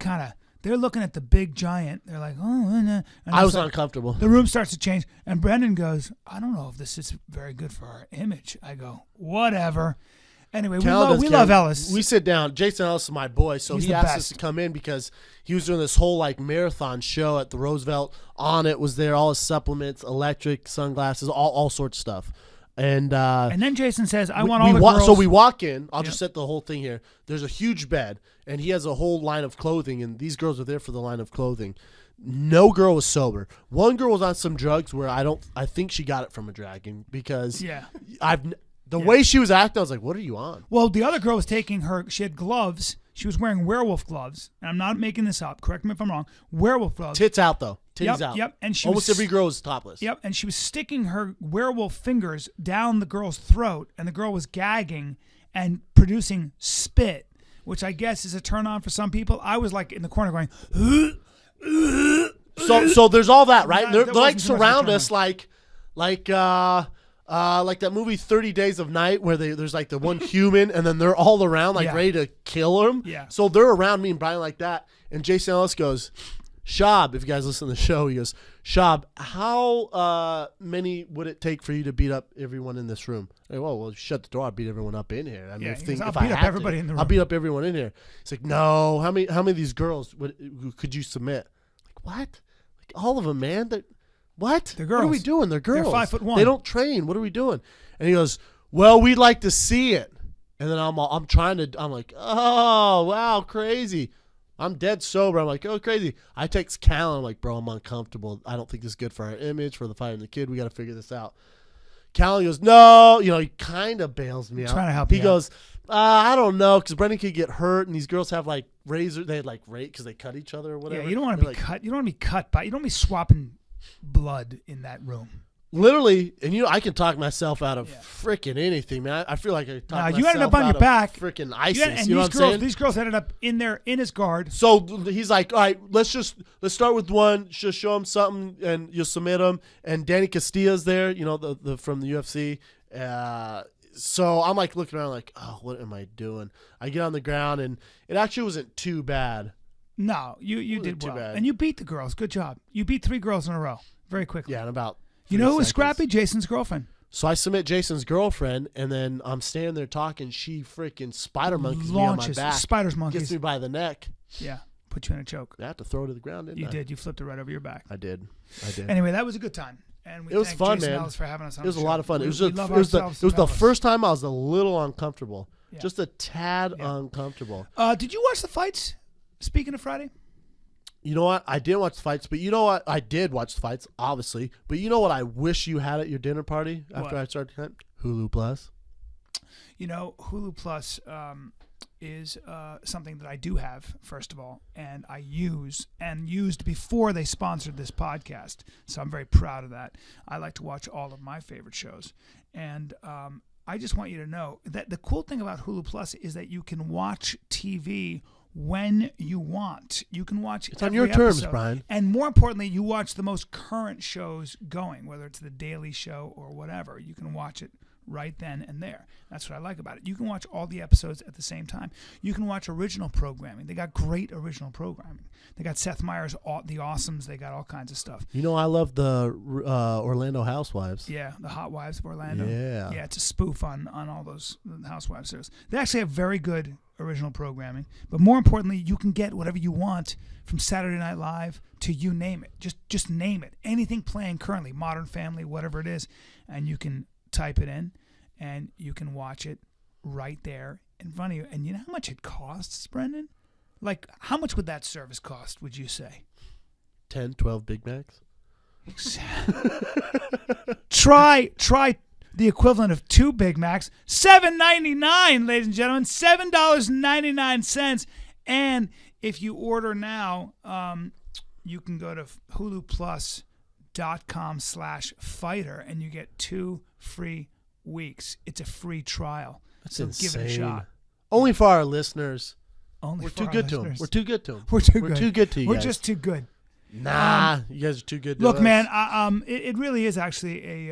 they're looking at the big giant. They're like, oh, and I was it's like- uncomfortable. The room starts to change, and Brendan goes, I don't know if this is very good for our image. I go, whatever. Anyway, we love Ellis. We sit down. Jason Ellis is my boy, so He's he the asked us best. to come in because he was doing this whole like marathon show at the Roosevelt. On it was there, all his supplements, electric, sunglasses, all sorts of stuff. And then Jason says, I want we all the girls. So we walk in. I'll Yep. just set the whole thing here. There's a huge bed, and he has a whole line of clothing, and these girls are there for the line of clothing. No girl was sober. One girl was on some drugs where I think she got it from a dragon because Yeah. the way she was acting, I was like, what are you on? Well, the other girl was she had gloves. She was wearing werewolf gloves. And I'm not making this up. Correct me if I'm wrong. Werewolf gloves. Tits out, though. Titties Yep, out. yep, and she Almost was- every girl was topless. Yep, and she was sticking her werewolf fingers down the girl's throat, and the girl was gagging and producing spit, which I guess is a turn on for some people. I was like in the corner going, So there's all that, right? That- They're that like wasn't too much of a surround turn us like that movie 30 Days of Night where there's like the one human and then they're all around like Yeah. ready to kill him. Yeah. So they're around me and Bryan like that. And Jason Ellis goes, Shab, if you guys listen to the show, he goes, Shab, how many would it take for you to beat up everyone in this room? I go, well, shut the door. I'll beat everyone up in here. I mean, Yeah, if he goes, I'll I beat up had to, everybody in the I'll room. beat up everyone in here. He's like, no. How many of these girls could you submit? Like, what? Like all of them, man. What? They're What are we girls. doing? They're girls. 5'1". They don't train. What are we doing? And he goes, well, we'd like to see it. And then I'm like, oh, wow, crazy. I'm dead sober. I'm like, oh, crazy. I text Callan. I'm like, bro, I'm uncomfortable. I don't think this is good for our image, for the fight and the kid. We got to figure this out. Callan goes, no. He kind of bails me out. Trying to help He you goes, I don't know, because Brendan could get hurt, and these girls have like razor. They had like rake because they cut each other or whatever. yeah, you don't want to They're be like, cut. You don't want to be cut by. You don't want to be swapping blood in that room. Literally, and I can talk myself out of Yeah. freaking anything, man. I feel like I talk Nah, myself you ended up on out your of back. freaking You ISIS. had- and you know what I'm saying? these girls ended up in his guard. So he's like, all right, let's start with one. Just show him something, and you'll submit him. And Danny Castilla's there, the from the UFC. So I'm like looking around, like, oh, what am I doing? I get on the ground, and it actually wasn't too bad. No, you Wasn't did too well, bad. and you beat the girls. Good job. You beat 3 girls in a row very quickly. Yeah, in about. You know 3 who was seconds. scrappy? Jason's girlfriend. So I submit Jason's girlfriend, and then I'm standing there talking. She freaking spider monkeys me on my Launches back, spiders, gets monkeys. me by the neck. Yeah, put you in a choke. I have to throw her to the ground, didn't You I? did. You flipped it right over your back. I did. Anyway, that was a good time. And we It was thank fun, Jason man. Ellis for having us on It was the a show. lot of fun. We, It was we just, love it was the ourselves some the Ellis. first time I was a little uncomfortable, Yeah. just a tad Yeah. uncomfortable. Did you watch the fights? Speaking of Friday, You know what? I didn't watch the fights, but you know what? I did watch the fights, obviously. But you know what? I wish you had at your dinner party after What? I started tonight? Hulu Plus. Hulu Plus is something that I do have, first of all, and I used before they sponsored this podcast. So I'm very proud of that. I like to watch all of my favorite shows. And I just want you to know that the cool thing about Hulu Plus is that you can watch TV when you want. You can watch It's on every your terms, episode. Bryan. And more importantly, you watch the most current shows going, whether it's The Daily Show or whatever. You can watch it right then and there. That's what I like about it. You can watch all the episodes at the same time. You can watch original programming. They got great original programming. They got Seth Meyers' The Awesomes. They got all kinds of stuff. You know, I love the Orlando Housewives. Yeah, The Hot Wives of Orlando. Yeah. Yeah, it's a spoof on all those Housewives shows. They actually have very good original programming. But more importantly, you can get whatever you want from Saturday Night Live to you name it. Just name it. Anything playing currently, Modern Family, whatever it is, and you can type it in and you can watch it right there in front of you. And you know how much it costs, Brendan? Like, how much would that service cost, would you say? 10, 12 Big Macs. Try the equivalent of 2 Big Macs. $7.99, ladies and gentlemen. $7.99. And if you order now, you can go to huluplus.com UFC.com/fighter, and you get 2 free weeks. It's a free trial. That's so insane. Give it a shot. Only for our listeners. Only We're for too our good to them. listeners. We're too good to them. We're too We're good. too good to you We're guys. just too good. Nah, you guys are too good to Look, us. man, it really is actually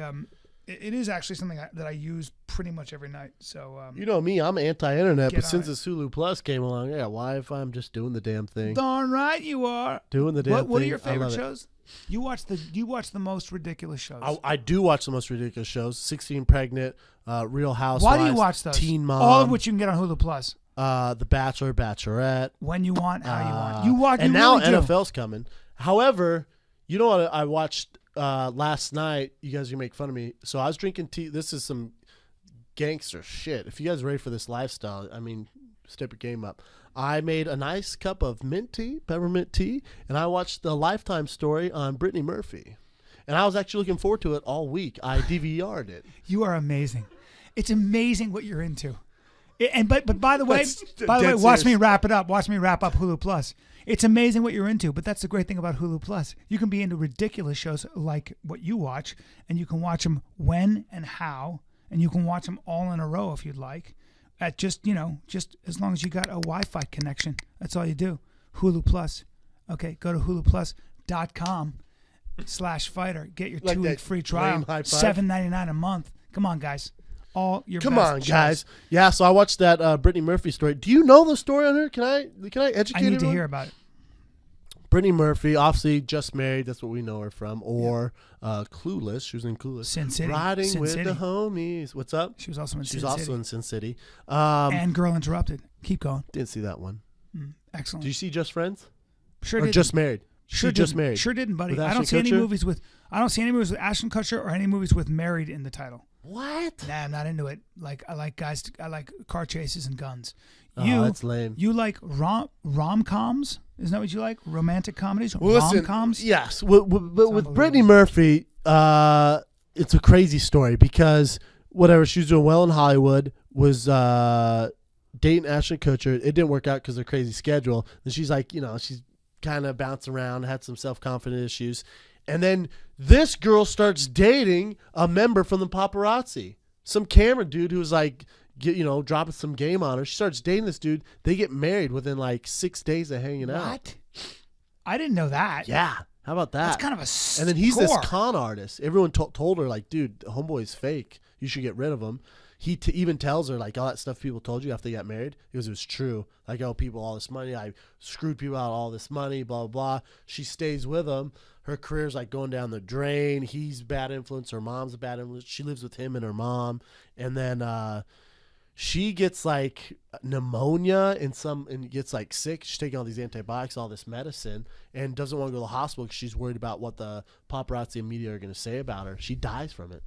it is actually something that I use pretty much every night. So You know me, I'm anti-internet, Get but on since it. this Hulu Plus came along, I got Wi-Fi. I'm just doing the damn thing. darn right you are. Doing the damn thing. What are your I favorite love it. shows? You watch the most ridiculous shows. I do watch the most ridiculous shows. 16 Pregnant, Real Housewives. Why do you watch those? Teen Mom. All of which you can get on Hulu Plus. The Bachelor, Bachelorette. When you want, how you want. You watch. And you now really do. NFL's coming. However, you know what I watched last night? You guys are going to make fun of me. So I was drinking tea. This is some gangster shit. If you guys are ready for this lifestyle, I mean, step your game up. I made a nice cup of mint tea, peppermint tea, and I watched the Lifetime story on Brittany Murphy. And I was actually looking forward to it all week. I DVR'd it. You are amazing. It's amazing what you're into. But by the way, That's watch dead me serious. wrap it up. Watch me wrap up Hulu Plus. It's amazing what you're into, but that's the great thing about Hulu Plus. You can be into ridiculous shows like what you watch, and you can watch them when and how, and you can watch them all in a row if you'd like. At just just as long as you got a Wi-Fi connection. That's all you do. Hulu Plus. Okay, go to huluplus.com/fighter. Get your Like 2-week that free lame trial. high five? $7.99 a month. Come on, guys. All your Come best on, shows. guys. Yeah, so I watched that Brittany Murphy story. Do you know the story on her? Can I educate I need to everyone? hear about it. Brittany Murphy, obviously just married. That's what we know her from. Or Clueless. She was in Clueless. Sin City. Riding Sin with City. the homies. What's up? She was also in She's Sin also City. in Sin City. And Girl Interrupted. Keep going. Didn't see that one. Excellent. Did you see Just Friends? Sure Or didn't. Just Married? Sure She just didn't. married. Sure didn't, buddy. With I don't Ashton see any Kutcher? movies with Ashton Kutcher or any movies with married in the title. What? Nah, I'm not into it. I like car chases and guns. Oh, that's lame. You like rom-coms? Isn't that what you like? Romantic comedies? Well, listen, Rom-coms? yes. But with unbelievable. Brittany Murphy, it's a crazy story because whatever, she was doing well in Hollywood, was dating Ashton Kutcher. It didn't work out because of their crazy schedule. And she's like, she's kind of bouncing around, had some self-confidence issues. And then this girl starts dating a member from the paparazzi, some camera dude who was like, dropping some game on her. She starts dating this dude. They get married within like 6 days of hanging out. What? I didn't know that. Yeah. How about that? That's kind of a And then he's this score. con artist. Everyone told her, like, dude, the homeboy's fake. You should get rid of him. He even tells her, like, all that stuff people told you after they got married. It was true. Like, I owe people all this money. I screwed people out of all this money, blah, blah, blah. She stays with him. Her career's, like, going down the drain. He's a bad influence. Her mom's a bad influence. She lives with him and her mom. And then she gets, like, pneumonia and gets, like, sick. She's taking all these antibiotics, all this medicine, and doesn't want to go to the hospital because she's worried about what the paparazzi and media are going to say about her. She dies from it.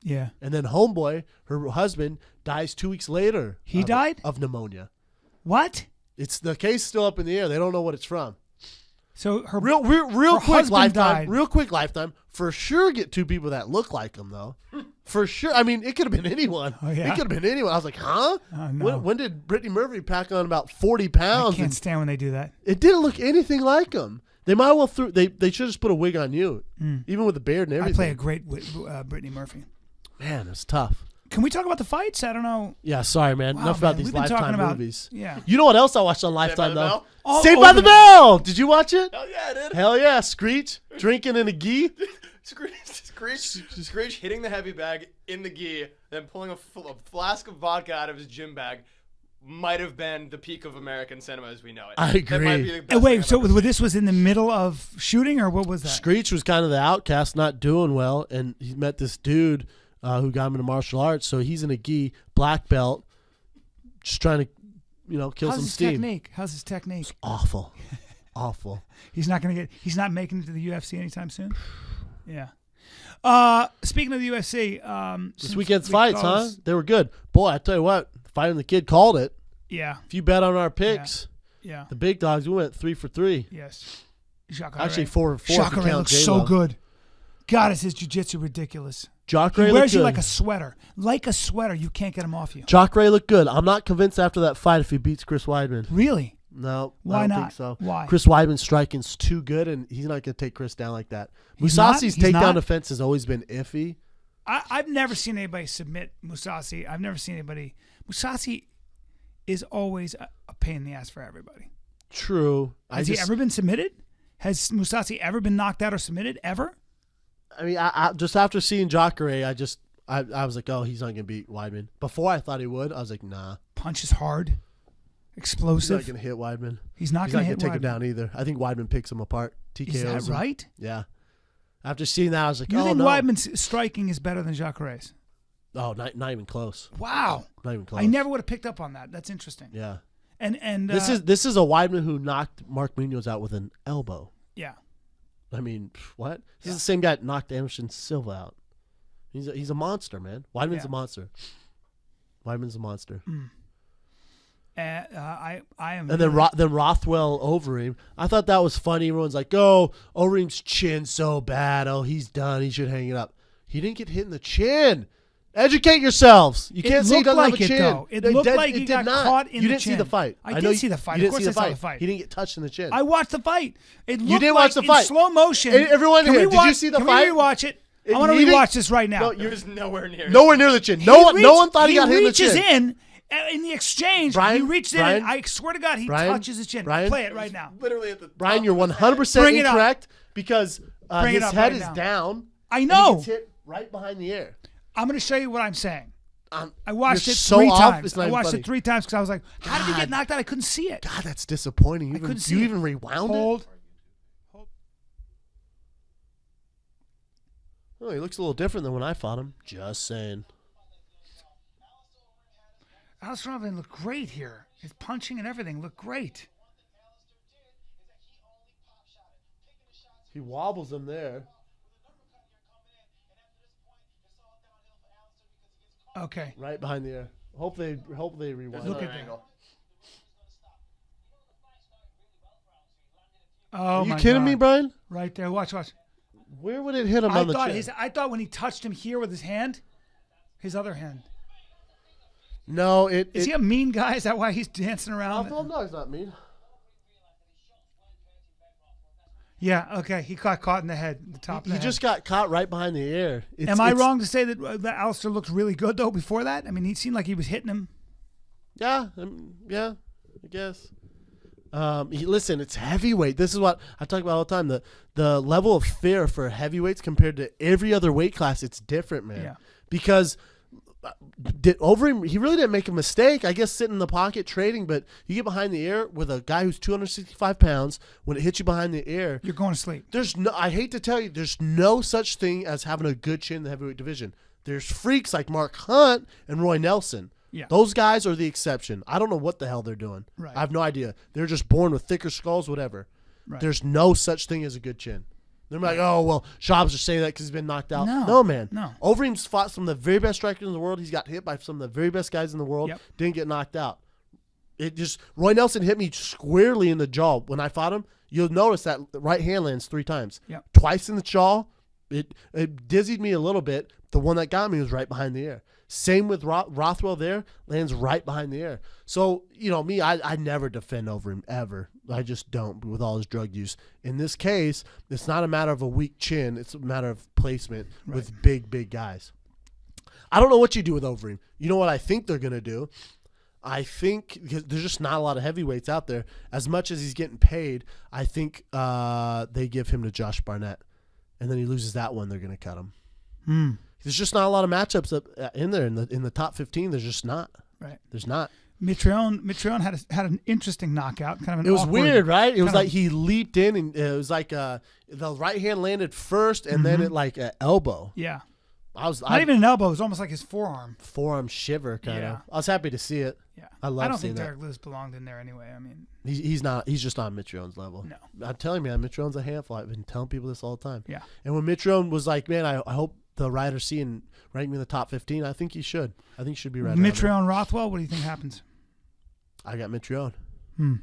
Yeah. And then homeboy, her husband, dies 2 weeks later. He died? Of pneumonia. What? It's the case is still up in the air. They don't know what it's from. So her Real her quick husband lifetime. died. Real quick lifetime. For sure get two people that look like him, though. For sure. I mean, it could have been anyone. Oh, yeah? It could have been anyone. I was like, huh? Oh, no. When did Brittany Murphy pack on about 40 I pounds? can't stand when they do that. It didn't look anything like him. They might well they should just put a wig on you. Even with the beard and I everything. play a great Brittany Murphy. Man, it's tough. Can we talk about the fights? I don't know. Yeah, sorry, man. Wow, Enough about man, these we've been talking Lifetime about- movies. Yeah. You know what else I watched on by Lifetime, the though? Bell? All Saved by over the Bell! Did you watch it? Hell yeah, I did. Hell yeah. Screech, drinking in a gi. Screech hitting the heavy bag in the gi, then pulling a flask of vodka out of his gym bag might have been the peak of American cinema as we know it. I That might agree. be the best And wait, thing I've so ever seen. this was in the middle of shooting, or what was that? Screech was kind of the outcast, not doing well, and he met this dude who got him into martial arts. So he's in a gi, black belt, just trying to, kill How's some his steam. technique? How's his technique? Awful. Awful. He's not making it to the UFC anytime soon. Yeah. Speaking of the UFC, This since weekend's we fights, close- huh? They were good. Boy, I tell you what, Fighting the Kid called it. Yeah. If you bet on our picks, Yeah. the big dogs, we went 3 for 3. Yes. Jacare. Actually, 4 for 4. if you Jacare count looks J-Lo. so good. God, is his jiu-jitsu ridiculous. Jacare He looked wears you good. like a sweater. Like a sweater. You can't get him off you. Jacare looked good. I'm not convinced after that fight if he beats Chris Weidman. Really? No, Why I don't not? think so. Why? Chris Weidman's striking's too good, and he's not going to take Chris down like that. He's not? Musasi's He's takedown not? defense has always been iffy. I've never seen anybody submit Musasi. I've never seen anybody. Musasi is always a pain in the ass for everybody. True. Has he ever been submitted? Has Musasi ever been knocked out or submitted ever? I mean, I just after seeing Jacare, I was like, oh, he's not going to beat Weidman. Before I thought he would. I was like, nah. Punches hard, explosive. He's not going to hit Weidman. He's not He's going not to going hit to take him Weidman. down either. I think Weidman picks him apart. TKOs Is that him. right? Yeah. After seeing that, I was like, You oh, think no. Weidman's striking is better than Jacare's? Oh, not even close. Wow. Not even close. I never would have picked up on that. That's interesting. Yeah. And This is a Weidman who knocked Mark Munoz out with an elbow. yeah. I mean, what? This is the same guy that knocked Anderson Silva out. He's a monster, man. Weidman's a monster. Weidman's a monster. I am. And then Rothwell Overeem. I thought that was funny. Everyone's like, "Oh, Overeem's chin so bad. Oh, he's done. He should hang it up." He didn't get hit in the chin. Educate yourselves. You can't say he doesn't have a chin. Though. It looked like he got caught in you the didn't chin. see the fight. I did see the fight. Of course I saw the fight. He didn't get touched in the chin. I watched the fight. It looked You didn't like watch the in fight. slow motion. Everyone Can here, we did you see the fight? Can we rewatch it? I want to He didn't- rewatch this right now. No, He was nowhere near. Nowhere near the chin. No one thought he got hit in the reaches chin. in the exchange. Brian, he reached in. Brian, And I swear to God, he Brian, touches his chin. Brian, Play it right now. Literally at the Brian, top you're of his head. 100% Bring it up. incorrect because Bring it his up head right is now. down. I and know. he gets hit right behind the ear. I'm going to show you what I'm saying. I You're watched it so 3 off, times. it's not I even watched funny. it 3 times because I was like, how did he God. get knocked out? I couldn't see it. God, that's disappointing. You couldn't see you it. even rewound it? Hold. Oh, he looks a little different than when I fought him. Just saying. Alistair Overeem looked great here. His punching and everything looked great. He wobbles him there. Okay. Right behind the ear. Hope they rewind. Look it. at that. angle. Oh, Are you my kidding God. me, Brian? Right there. Watch. Where would it hit him on the chin? I thought when he touched him here with his hand, his other hand. No, Is he a mean guy? Is that why he's dancing around? Oh, no, he's not mean. Yeah, okay. He got caught in the head, the top of the He head. just got caught right behind the ear. Am I wrong to say that Alistair looked really good, though, before that? I mean, he seemed like he was hitting him. Yeah, I guess. Listen, it's heavyweight. This is what I talk about all the time. The level of fear for heavyweights compared to every other weight class, it's different, man. Yeah. Because Overeem, he really didn't make a mistake. I guess sitting in the pocket trading, but you get behind the ear with a guy who's 265 pounds. When it hits you behind the ear, You're going to sleep. I hate to tell you, there's no such thing as having a good chin in the heavyweight division. There's freaks like Mark Hunt and Roy Nelson. Yeah. Those guys are the exception. I don't know what the hell they're doing. Right. I have no idea. They're just born with thicker skulls, whatever. Right. There's no such thing as a good chin. They're like, oh, well, Schaub's just saying that because he's been knocked out. No, man. no. Overeem's fought some of the very best strikers in the world. He's got hit by some of the very best guys in the world. Yep. Didn't get knocked out. Roy Nelson hit me squarely in the jaw when I fought him. You'll notice that right hand lands 3 times. Yep. Twice in the jaw. It dizzied me a little bit. The one that got me was right behind the ear. Same with Rothwell there, lands right behind the ear. So, me, I never defend Overeem, ever. I just don't with all his drug use. In this case, it's not a matter of a weak chin. It's a matter of placement with big guys. I don't know what you do with Overeem. You know what I think they're going to do? I think because there's just not a lot of heavyweights out there. As much as he's getting paid, I think they give him to Josh Barnett. And then he loses that one, they're going to cut him. There's just not a lot of matchups up in there in the top 15. There's just not. Right. There's not. Mitrione had an interesting knockout. Kind of an It was awkward, weird, right? It was kind like of- he leaped in, and it was like the right hand landed first, and then it like an elbow. Yeah. I Even an elbow. It was almost like his forearm. forearm shiver kind Yeah. of. I was happy to see it. Yeah. I love don't seeing think that. Derek Lewis belonged in there anyway. I mean, He's not. He's just on Mitrione's level. No. I'm telling you, man, Mitrione's a handful. I've been telling people this all the time. yeah. And when Mitrione was like, man, I hope the writers see and rank me in the top 15. I think he should. I think he should be right around there. Mitrione Rothwell, what do you think happens? I got Mitrione. Hmm.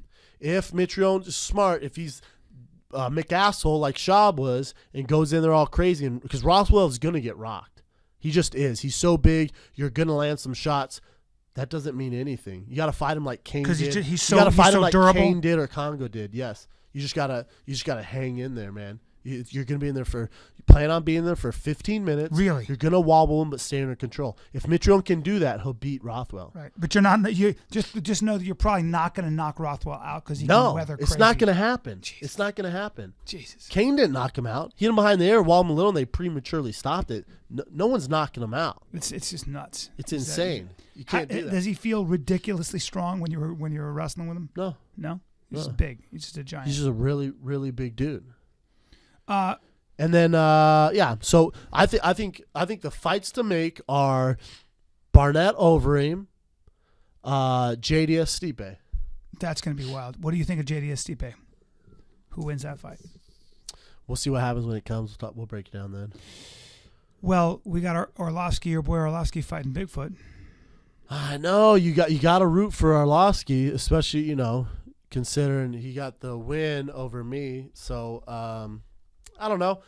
If Mitrione is smart, if he's McAsshole like Schaub was and goes in there all crazy, and because Rothwell is going to get rocked. He just is. He's so big. You're going to land some shots. That doesn't mean anything. You got to fight him like Cain did. Because he's you so, got to fight he's him so like durable. Cain did or Congo did. Yes. You just gotta hang in there, man. You're gonna be in there you plan on being there for 15 minutes. Really? You're gonna wobble him, but stay under control. If Mitrione can do that, he'll beat Rothwell. Right, but you're not. You just know that you're probably not going to knock Rothwell out because he can weather crazy. It's not gonna happen. Jesus. It's not gonna happen. Jesus. Cain didn't knock him out. He hit him behind the ear, wobbled him a little, and they prematurely stopped it. No one's knocking him out. It's just nuts. It's insane. You can't do that. Does he feel ridiculously strong when you were wrestling with him? No. No. He's just big. He's just a giant. He's just a really, really big dude. Uh, And then, So I think the fights to make are Barnett Overeem, JDS Stipe. That's going to be wild. What do you think of JDS Stipe? Who wins that fight? We'll see what happens when it comes. We'll break it down then. Well, we got our your boy Orlovsky fighting Bigfoot. I know you got to root for Arlovsky, especially considering he got the win over me. So I don't know.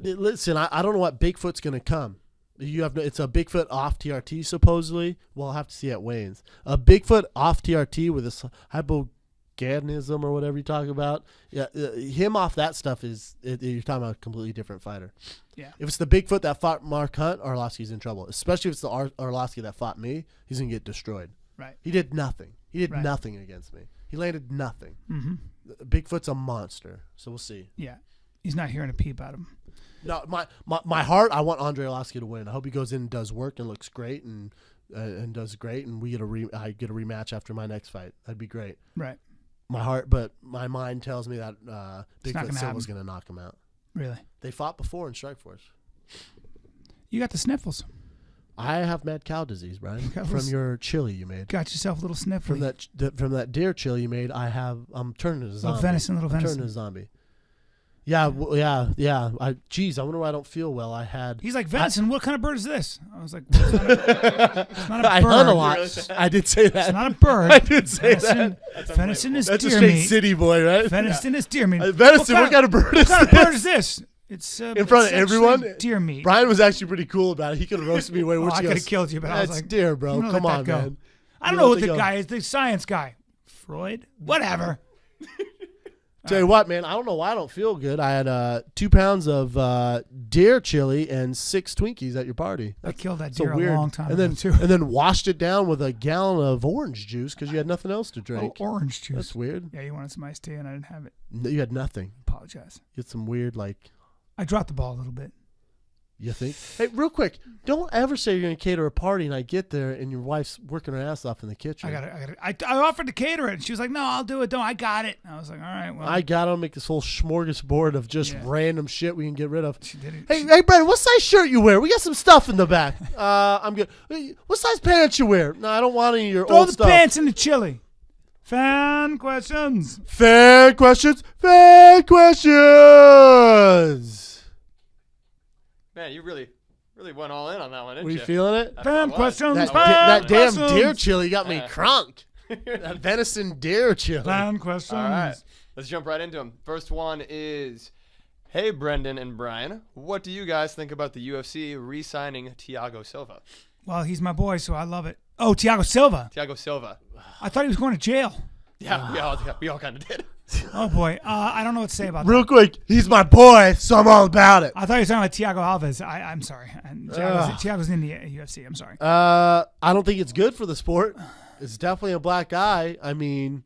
Listen, I don't know what Bigfoot's gonna come. It's a Bigfoot off TRT supposedly. We'll have to see at weigh-ins. A Bigfoot off TRT with this hypoganism or whatever you talk about. Yeah, him off that stuff you're talking about a completely different fighter. Yeah. If it's the Bigfoot that fought Mark Hunt, Arlovsky's in trouble. Especially if it's the Arlovsky that fought me, he's gonna get destroyed. Right. He did nothing. He did Right. nothing against me. He landed nothing. Mm-hmm. Bigfoot's a monster. So we'll see. Yeah. He's not hearing a peep out of him. No, my heart, I want Andre Arlovsky to win. I hope he goes in and does work and looks great and does great, and I get a rematch after my next fight. That'd be great. Right. My heart, but my mind tells me that Bigfoot Silva's going to knock him out. Really? They fought before in Strikeforce. You got the sniffles. I have mad cow disease, Brian. From your chili you made. Got yourself a little sniffle. From that deer chili you made, I'm turning into a zombie. Venison. I'm turning into a zombie. Yeah, yeah. I wonder why I don't feel well. He's like, venison, what kind of bird is this? I was like, it's not a bird. I hunt a lot. I did say that. It's not a bird. I did say that. Venison is That's deer a straight meat. city boy, right? Venison is deer meat. Venison, what kind of bird is this? What kind of bird is this? It's in front of everyone. Deer meat. Brian was actually pretty cool about it. He could have roasted me way worse. I could have killed you, but I was That's like, deer, bro. Come on, man. I don't know what the guy is. The science guy. Freud? Whatever. Tell you what, man, I don't know why I don't feel good. I had 2 pounds of deer chili and 6 Twinkies at your party. I killed that so deer weird. a long time ago, too. And then washed it down with a gallon of orange juice because you had nothing else to drink. Oh, orange juice. That's weird. Yeah, you wanted some iced tea and I didn't have it. No, you had nothing. Apologize. You had some weird, I dropped the ball a little bit. You think? Hey, real quick, don't ever say you're going to cater a party and I get there and your wife's working her ass off in the kitchen. I offered to cater it and she was like, no, I'll do it. Don't. I got it. I was like, all right, well. I got to make this whole smorgasbord of just random shit we can get rid of. She did it. Hey, Brandon, what size shirt you wear? We got some stuff in the back. I'm good. What size pants you wear? No, I don't want any of your old stuff. Throw the pants in the chili. Fan questions. Fan questions. Fan questions. Man, you really went all in on that one, didn't Were you? you feeling it? Fan questions. That damn questions. deer chili got me crunk. That venison deer chili. Fan questions. All right, let's jump right into them. First one is, hey, Brendan and Bryan, what do you guys think about the UFC re-signing Thiago Silva? Well, he's my boy, so I love it. Oh, Thiago Silva. Thiago Silva. I thought he was going to jail. Yeah, we all kind of did. Oh, boy. I don't know what to say about Real that. quick, he's my boy, so I'm all about it. I thought you were talking about Thiago Alves. I'm sorry. Thiago's in the UFC. I'm sorry. I don't think it's good for the sport. It's definitely a black guy. I mean,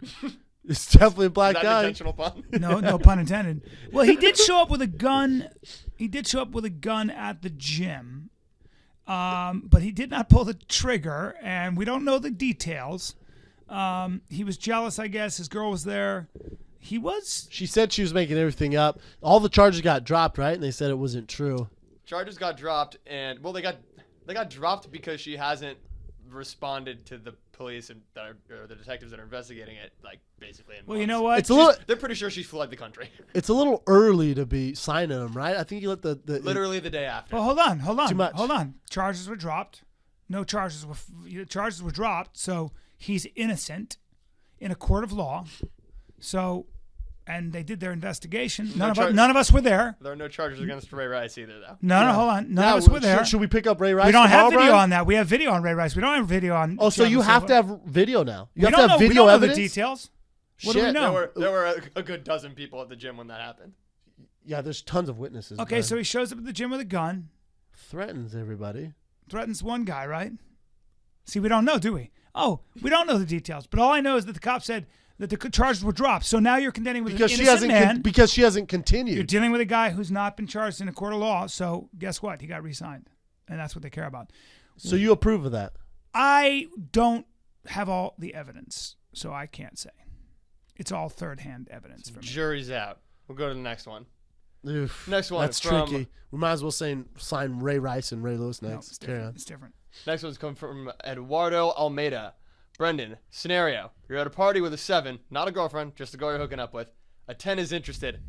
it's definitely a black Is that guy. an intentional pun? No pun intended. Well, he did show up with a gun. He did show up with a gun at the gym, but he did not pull the trigger, and we don't know the details. He was jealous, I guess. His girl was there. He was. She said she was making everything up. All the charges got dropped, right? And they said it wasn't true. Charges got dropped, and they got dropped because she hasn't responded to the police or the detectives that are investigating it, basically. Well, you know what? They're pretty sure she fled the country. It's a little early to be signing them, right? I think you let the literally the day after. Well, hold on. Too much. Hold on. Charges were dropped. No charges were dropped. So he's innocent in a court of law. So and they did their investigation. No None of us were there. There are no charges against Ray Rice either, though. No, hold on. None of us were there. Should we pick up Ray Rice? We don't have tomorrow, video Bryan? on that. We have video on Ray Rice. We don't have video on. Oh, so you Silva. have to have video now. You We have don't to know. have We video don't know evidence. the details. What Shit. do we know? There were a good dozen people at the gym when that happened. Yeah, there's tons of witnesses. Okay, Bryan. so he shows up at the gym with a gun, threatens everybody. threatens one guy, right? See, we don't know, do we? Oh, we don't know the details. But all I know is that the cop said that the charges were dropped. So now you're contending with Because an she innocent hasn't man. because she hasn't continued. You're dealing with a guy who's not been charged in a court of law. So guess what? He got re-signed. And that's what they care about. So you approve of that? I don't have all the evidence, so I can't say. It's all third-hand evidence for me. Jury's out. We'll go to the next one. Oof, Next one. That's tricky. We might as well sign Ray Rice and Ray Lewis No, next. it's Carry different. on. It's different. Next one's come from Eduardo Almeida. Brendan, scenario. You're at a party with a 7, not a girlfriend, just a girl you're hooking up with. A 10 is interested.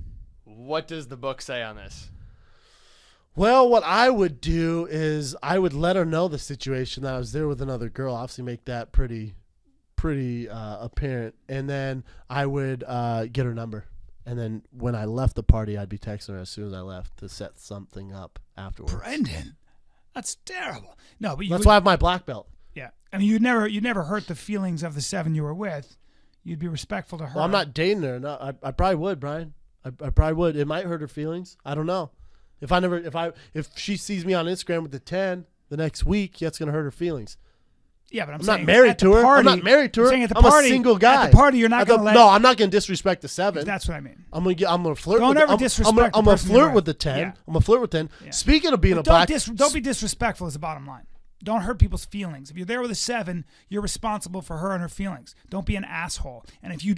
What does the book say on this? Well, what I would do is I would let her know the situation, that I was there with another girl. Obviously, make that pretty apparent, and then I would get her number. And then when I left the party, I'd be texting her as soon as I left to set something up afterwards. Brendan, that's terrible. No, but That's why I have my black belt. Yeah, I mean, you'd never hurt the feelings of the 7 you were with. You'd be respectful to her. Well, I'm not dating her. No, I probably would, Bryan. I probably would. It might hurt her feelings. I don't know. If she sees me on Instagram with the 10 the next week, that's gonna hurt her feelings. Yeah, but I'm saying not married at to the her. Party, I'm not married to her. I'm saying at the I'm party, a single guy. At the party, you're not going to let. No, I'm not going to disrespect the 7. That's what I mean. I'm gonna flirt. Don't with ever I'm disrespect the gonna person you're flirt with the with. 10. Yeah. I'm gonna flirt with 10. Yeah. Speaking of being But a black, don't be disrespectful. Is the bottom line. Don't hurt people's feelings. If you're there with a 7, you're responsible for her and her feelings. Don't be an asshole. And if you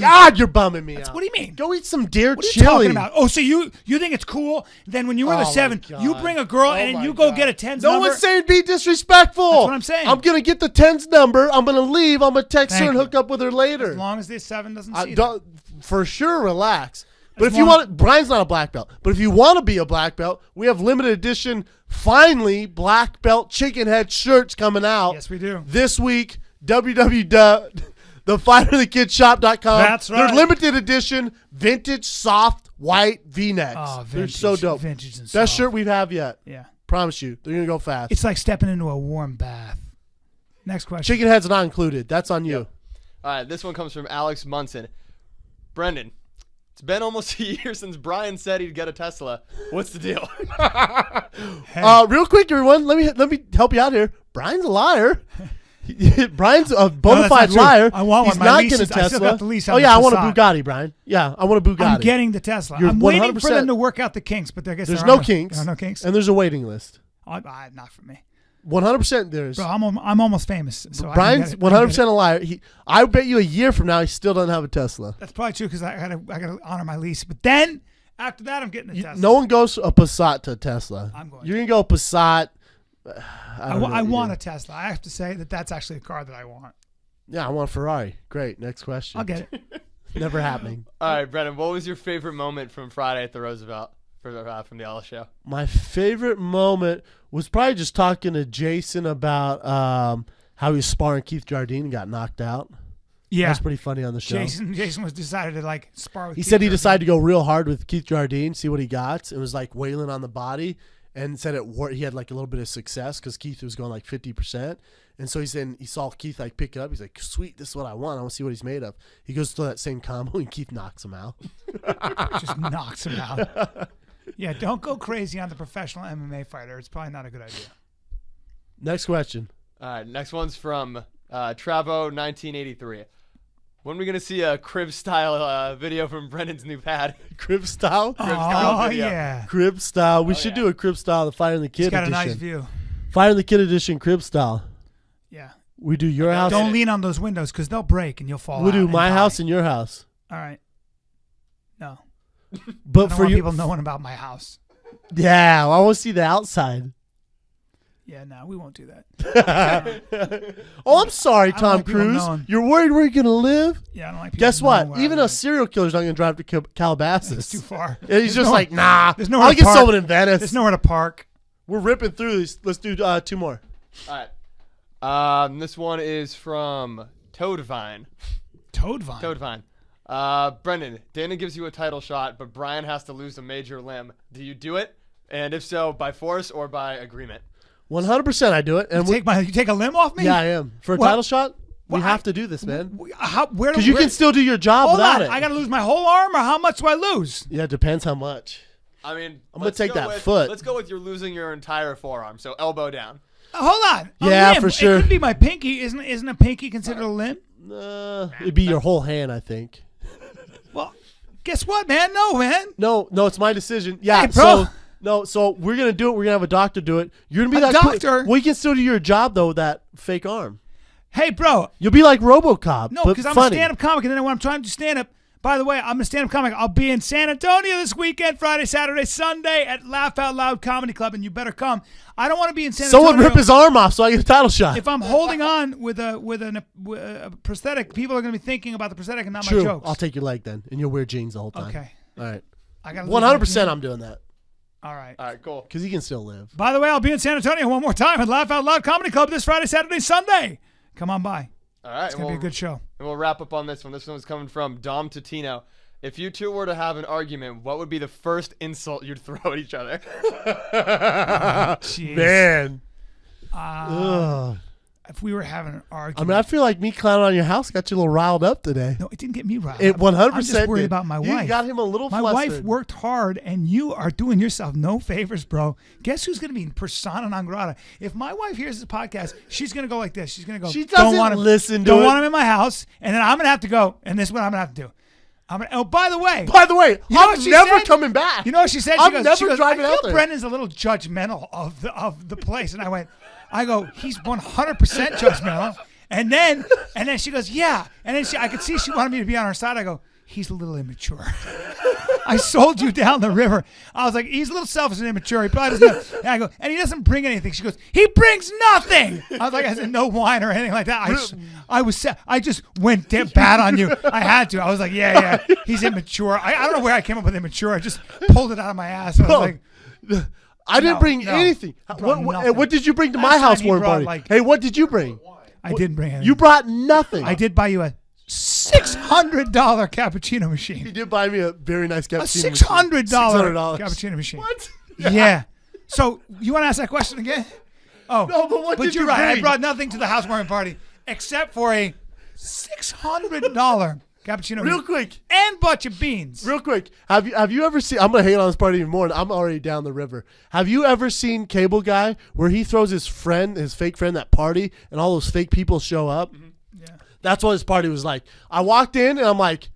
God, you're bumming me out. what do you mean? Go eat some deer What are you chili. talking about? Oh, so you think it's cool? Then when you were Oh the my 7, you God. bring a girl Oh and my you go God. get a 10's No number. one's saying be disrespectful. That's what I'm saying. I'm gonna get the 10's number. I'm gonna leave. I'm gonna text Thank her and you. hook up with her later. As long as this 7 doesn't see that. Don't, for sure, relax. But As if you long- want, Brian's not a black belt. But if you want to be a black belt, we have limited edition, finally black belt chicken head shirts coming out. Yes, we do. This week. www.thefighterthekidshop.com. That's right. They're limited edition, vintage, soft, white V-necks. Oh, They're vintage, so dope. vintage and Best soft. shirt we've have yet. Yeah. Promise you, they're gonna go fast. It's like stepping into a warm bath. Next question. Chicken head's not included. That's on you. All right, this one comes from Alex Munson. Brendan, it's been almost a year since Bryan said he'd get a Tesla. What's the deal? Hey. Real quick, everyone, let me help you out here. Brian's a liar. Brian's a bona that's not fide true. liar. I want one. He's My not lease getting a is- I still Tesla. got the lease on Oh the yeah, I want a Passat. Bugatti, Brian. Yeah, I want a Bugatti. I'm getting the Tesla. You're I'm waiting for 100%. them to work out the kinks, but I guess There's there no are kinks. There are no kinks. And there's a waiting list. Not for me. 100% there is. Bro, I'm almost famous. So Brian's I can get it. 100% a liar. I bet you a year from now he still doesn't have a Tesla. That's probably true because I gotta honor my lease. But then after that, I'm getting a Tesla. No one goes a Passat to a Tesla. I'm going You're gonna go Passat. I want a Tesla. I have to say that's actually a car that I want. Yeah, I want a Ferrari. Great. Next question. I'll get it. Never happening. All right, Brendan, what was your favorite moment from Friday at the Roosevelt from the Ellis show? My favorite moment was probably just talking to Jason about how he was sparring Keith Jardine and got knocked out. Yeah. That's pretty funny on the show. Jason was decided to like spar with He Keith said he Jardine. decided to go real hard with Keith Jardine, see what he got. It was like wailing on the body, and said he had like a little bit of success because Keith was going like 50%. And so he said he saw Keith like pick it up. He's like, sweet, this is what I want. I want to see what he's made of. He goes to that same combo and Keith knocks him out. Just knocks him out. Yeah, don't go crazy on the professional MMA fighter. It's probably not a good idea. Next question. All right, next one's from Travo1983. When are we going to see a crib-style video from Brendan's new pad? Crib style? Oh, video. yeah. Crib style. We should yeah. do a crib style, the Fire and the Kid He's got edition. a nice view. Fire and the Kid edition crib style. Yeah. We do your house. Don't lean on those windows because they'll break and you'll fall We out do and my die. house and your house. All right. No. But I don't for want you, people knowing about my house. yeah, I want to see the outside. Yeah, no, we won't do that. Oh, I'm sorry, I don't Tom like people Cruise. knowing. You're worried where you're gonna live? Yeah, I don't like people Guess knowing what? where I Even a live. serial killer's not gonna drive to Calabasas. It's too far. Yeah, he's just no- like, nah. there's nowhere I'll to get park. someone in Venice. There's nowhere to park. We're ripping through these. Let's do 2 more. All right. This one is from Toadvine. Toadvine. Toadvine. Brendan, Dana gives you a title shot, but Bryan has to lose a major limb. Do you do it? And if so, by force or by agreement? 100% I do it. And You take a limb off me? Yeah, I am. For a What? title shot, we Well, have to do this, man. Because You can still do your job Hold without on. it. I got to lose my whole arm, or how much do I lose? Yeah, it depends how much. I mean, I'm going to take that foot. Let's go with you're losing your entire forearm, so elbow down. Hold on. A Yeah, limb. for sure. It could be my pinky. Isn't a pinky considered a limb? It'd be your whole hand, I think. Well, guess what, man? No, man. No, it's my decision. Yeah, Hey, bro. So we're going to do it. We're going to have a doctor do it. You're going to be A that doctor? Well, you can still do your job, though, with that fake arm. Hey, bro. You'll be like RoboCop. No, but because I'm funny. a stand-up comic, and then when I'm trying to do stand-up, by the way, I'm a stand-up comic. I'll be in San Antonio this weekend, Friday, Saturday, Sunday at Laugh Out Loud Comedy Club, and you better come. I don't want to be in San Antonio. Someone rip his arm off so I get a title shot. If I'm holding on with a prosthetic, people are going to be thinking about the prosthetic and not True. my jokes. I'll take your leg then, and you'll wear jeans the whole time. Okay. All right. I got 100% I'm doing that All right. All right, cool. because he can still live. By the way, I'll be in San Antonio one more time at Laugh Out Loud Comedy Club this Friday, Saturday, Sunday. Come on by. All right, It's going to be a good show. And we'll wrap up on this one. This one's coming from Dom Totino. If you two were to have an argument, what would be the first insult you'd throw at each other? Jeez. Man. If we were having an I argument. mean, I feel like me clowning on your house got you a little riled up today. No, it didn't get me riled It up. 100% I'm just worried did. about my You wife. got him a little My flustered. wife worked hard, and you are doing yourself no favors, bro. Guess who's going to be persona non grata? If my wife hears this podcast, she's going to go like this. She's going to go, She doesn't don't want him, listen to Don't it. want him in my house. And then I'm going to have to go, and this is what I'm going to have to do. Oh, by the way. By the way, You know I'm what she never said? coming back. You know what she said? I'm She never goes, driving I out feel there. Brendan's a little judgmental of the place. And I go, he's 100% judgmental. And then she goes, yeah. And then I could see she wanted me to be on her side. I go, he's a little immature. I sold you down the river. I was like, he's a little selfish and immature. He probably doesn't. And I go, and he doesn't bring anything. She goes, he brings nothing. I was like, I said, no wine or anything like that. I just went bad on you. I had to. I was like, yeah, he's immature. I don't know where I came up with immature. I just pulled it out of my ass. I was like, I didn't bring no. anything. Brought nothing. What did you bring to Last my time he housewarming brought, party? Hey, what did you bring? I didn't bring anything. You brought nothing. I did buy you a $600 cappuccino machine. He did buy me a very nice A cappuccino. $600 $600. cappuccino machine. What? Yeah. So you want to ask that question again? Oh, No, but what did you're you right. I bring? brought nothing to the housewarming party except for a $600 cappuccino Real machine quick. and bunch of beans. Real quick. Have you ever seen? I'm gonna hate on this party even more. And I'm already down the river. Have you ever seen Cable Guy where he throws his fake friend, that party, and all those fake people show up? Yeah. That's what his party was like. I walked in and I'm like,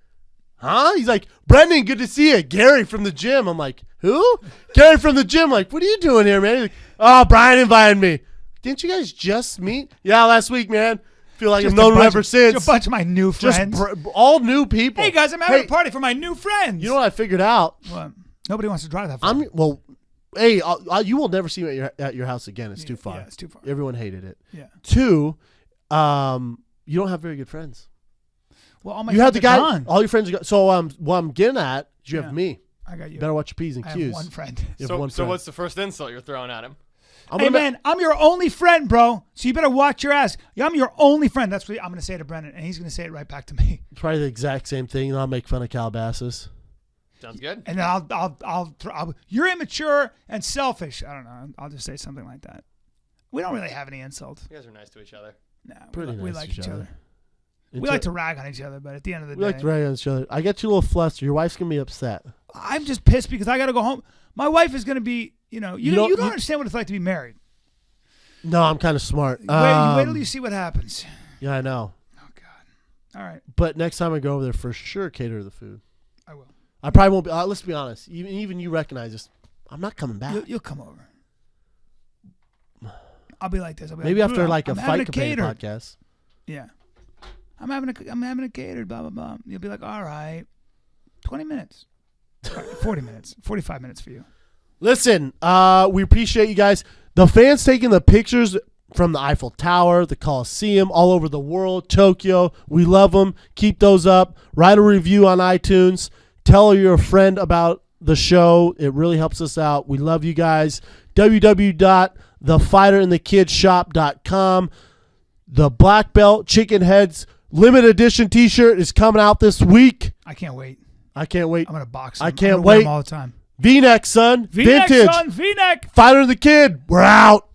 huh? He's like, Brendan, good to see you. Gary from the gym. I'm like, who? Gary from the gym. I'm like, what are you doing here, man? He's like, oh, Bryan invited me. Didn't you guys just meet? Yeah, last week, man. Feel like I've known him ever since. A bunch of my new friends. All new people. Hey guys, I'm having a party for my new friends. You know what I figured out? What? Nobody wants to drive that far. Hey, you will never see me at your house again. It's too far. Yeah, it's too far. Everyone hated it. Yeah. 2, you don't have very good friends. Well, all my You had the friends are guy. gone. All your friends are gone. So what I'm getting at is you Yeah. have me. I got you. You better watch your P's and I Q's. have one friend. You have one So friend. what's the first insult you're throwing at him? Hey man, I'm your only friend, bro. So you better watch your ass. I'm your only friend. That's what I'm gonna say to Brendan, and he's gonna say it right back to me. Probably the exact same thing. And I'll make fun of Calabasas. Sounds good. And then I'll you're immature and selfish. I don't know. I'll just say something like that. We don't really have any insults. You guys are nice to each other. No, Pretty we nice like to each other. We Until- like to rag on each other, but at the end of the We day, like to rag on each other. I get you a little flustered. Your wife's gonna be upset. I'm just pissed because I got to go home. My wife is gonna be, you don't you- understand what it's like to be married. No, I'm kind of smart. Wait till you see what happens. Yeah, I know. Oh God. All right, But next time I go over there, for sure, cater the food. I will. I probably won't be. Let's be honest. Even you recognize this. I'm not coming back. You'll come over. I'll be like this. I'll be Maybe like, after "Dude, like a I'm having fight companion catered." podcast. Yeah. I'm having a catered, blah, blah, blah. You'll be like, all right, 20 minutes. 40 minutes. 45 minutes for you. Listen, we appreciate you guys. The fans taking the pictures from the Eiffel Tower, the Coliseum, all over the world, Tokyo. We love them. Keep those up. Write a review on iTunes. Tell your friend about the show. It really helps us out. We love you guys. www.thefighterandthekidshop.com. The Black Belt Chicken Heads limited edition t-shirt is coming out this week. I can't wait. I can't wait. I'm gonna box him. I I'm can't gonna wear wait. him all the time. V-neck, son. V-neck, Vintage. son. V-neck. Fighter the Kid. We're out.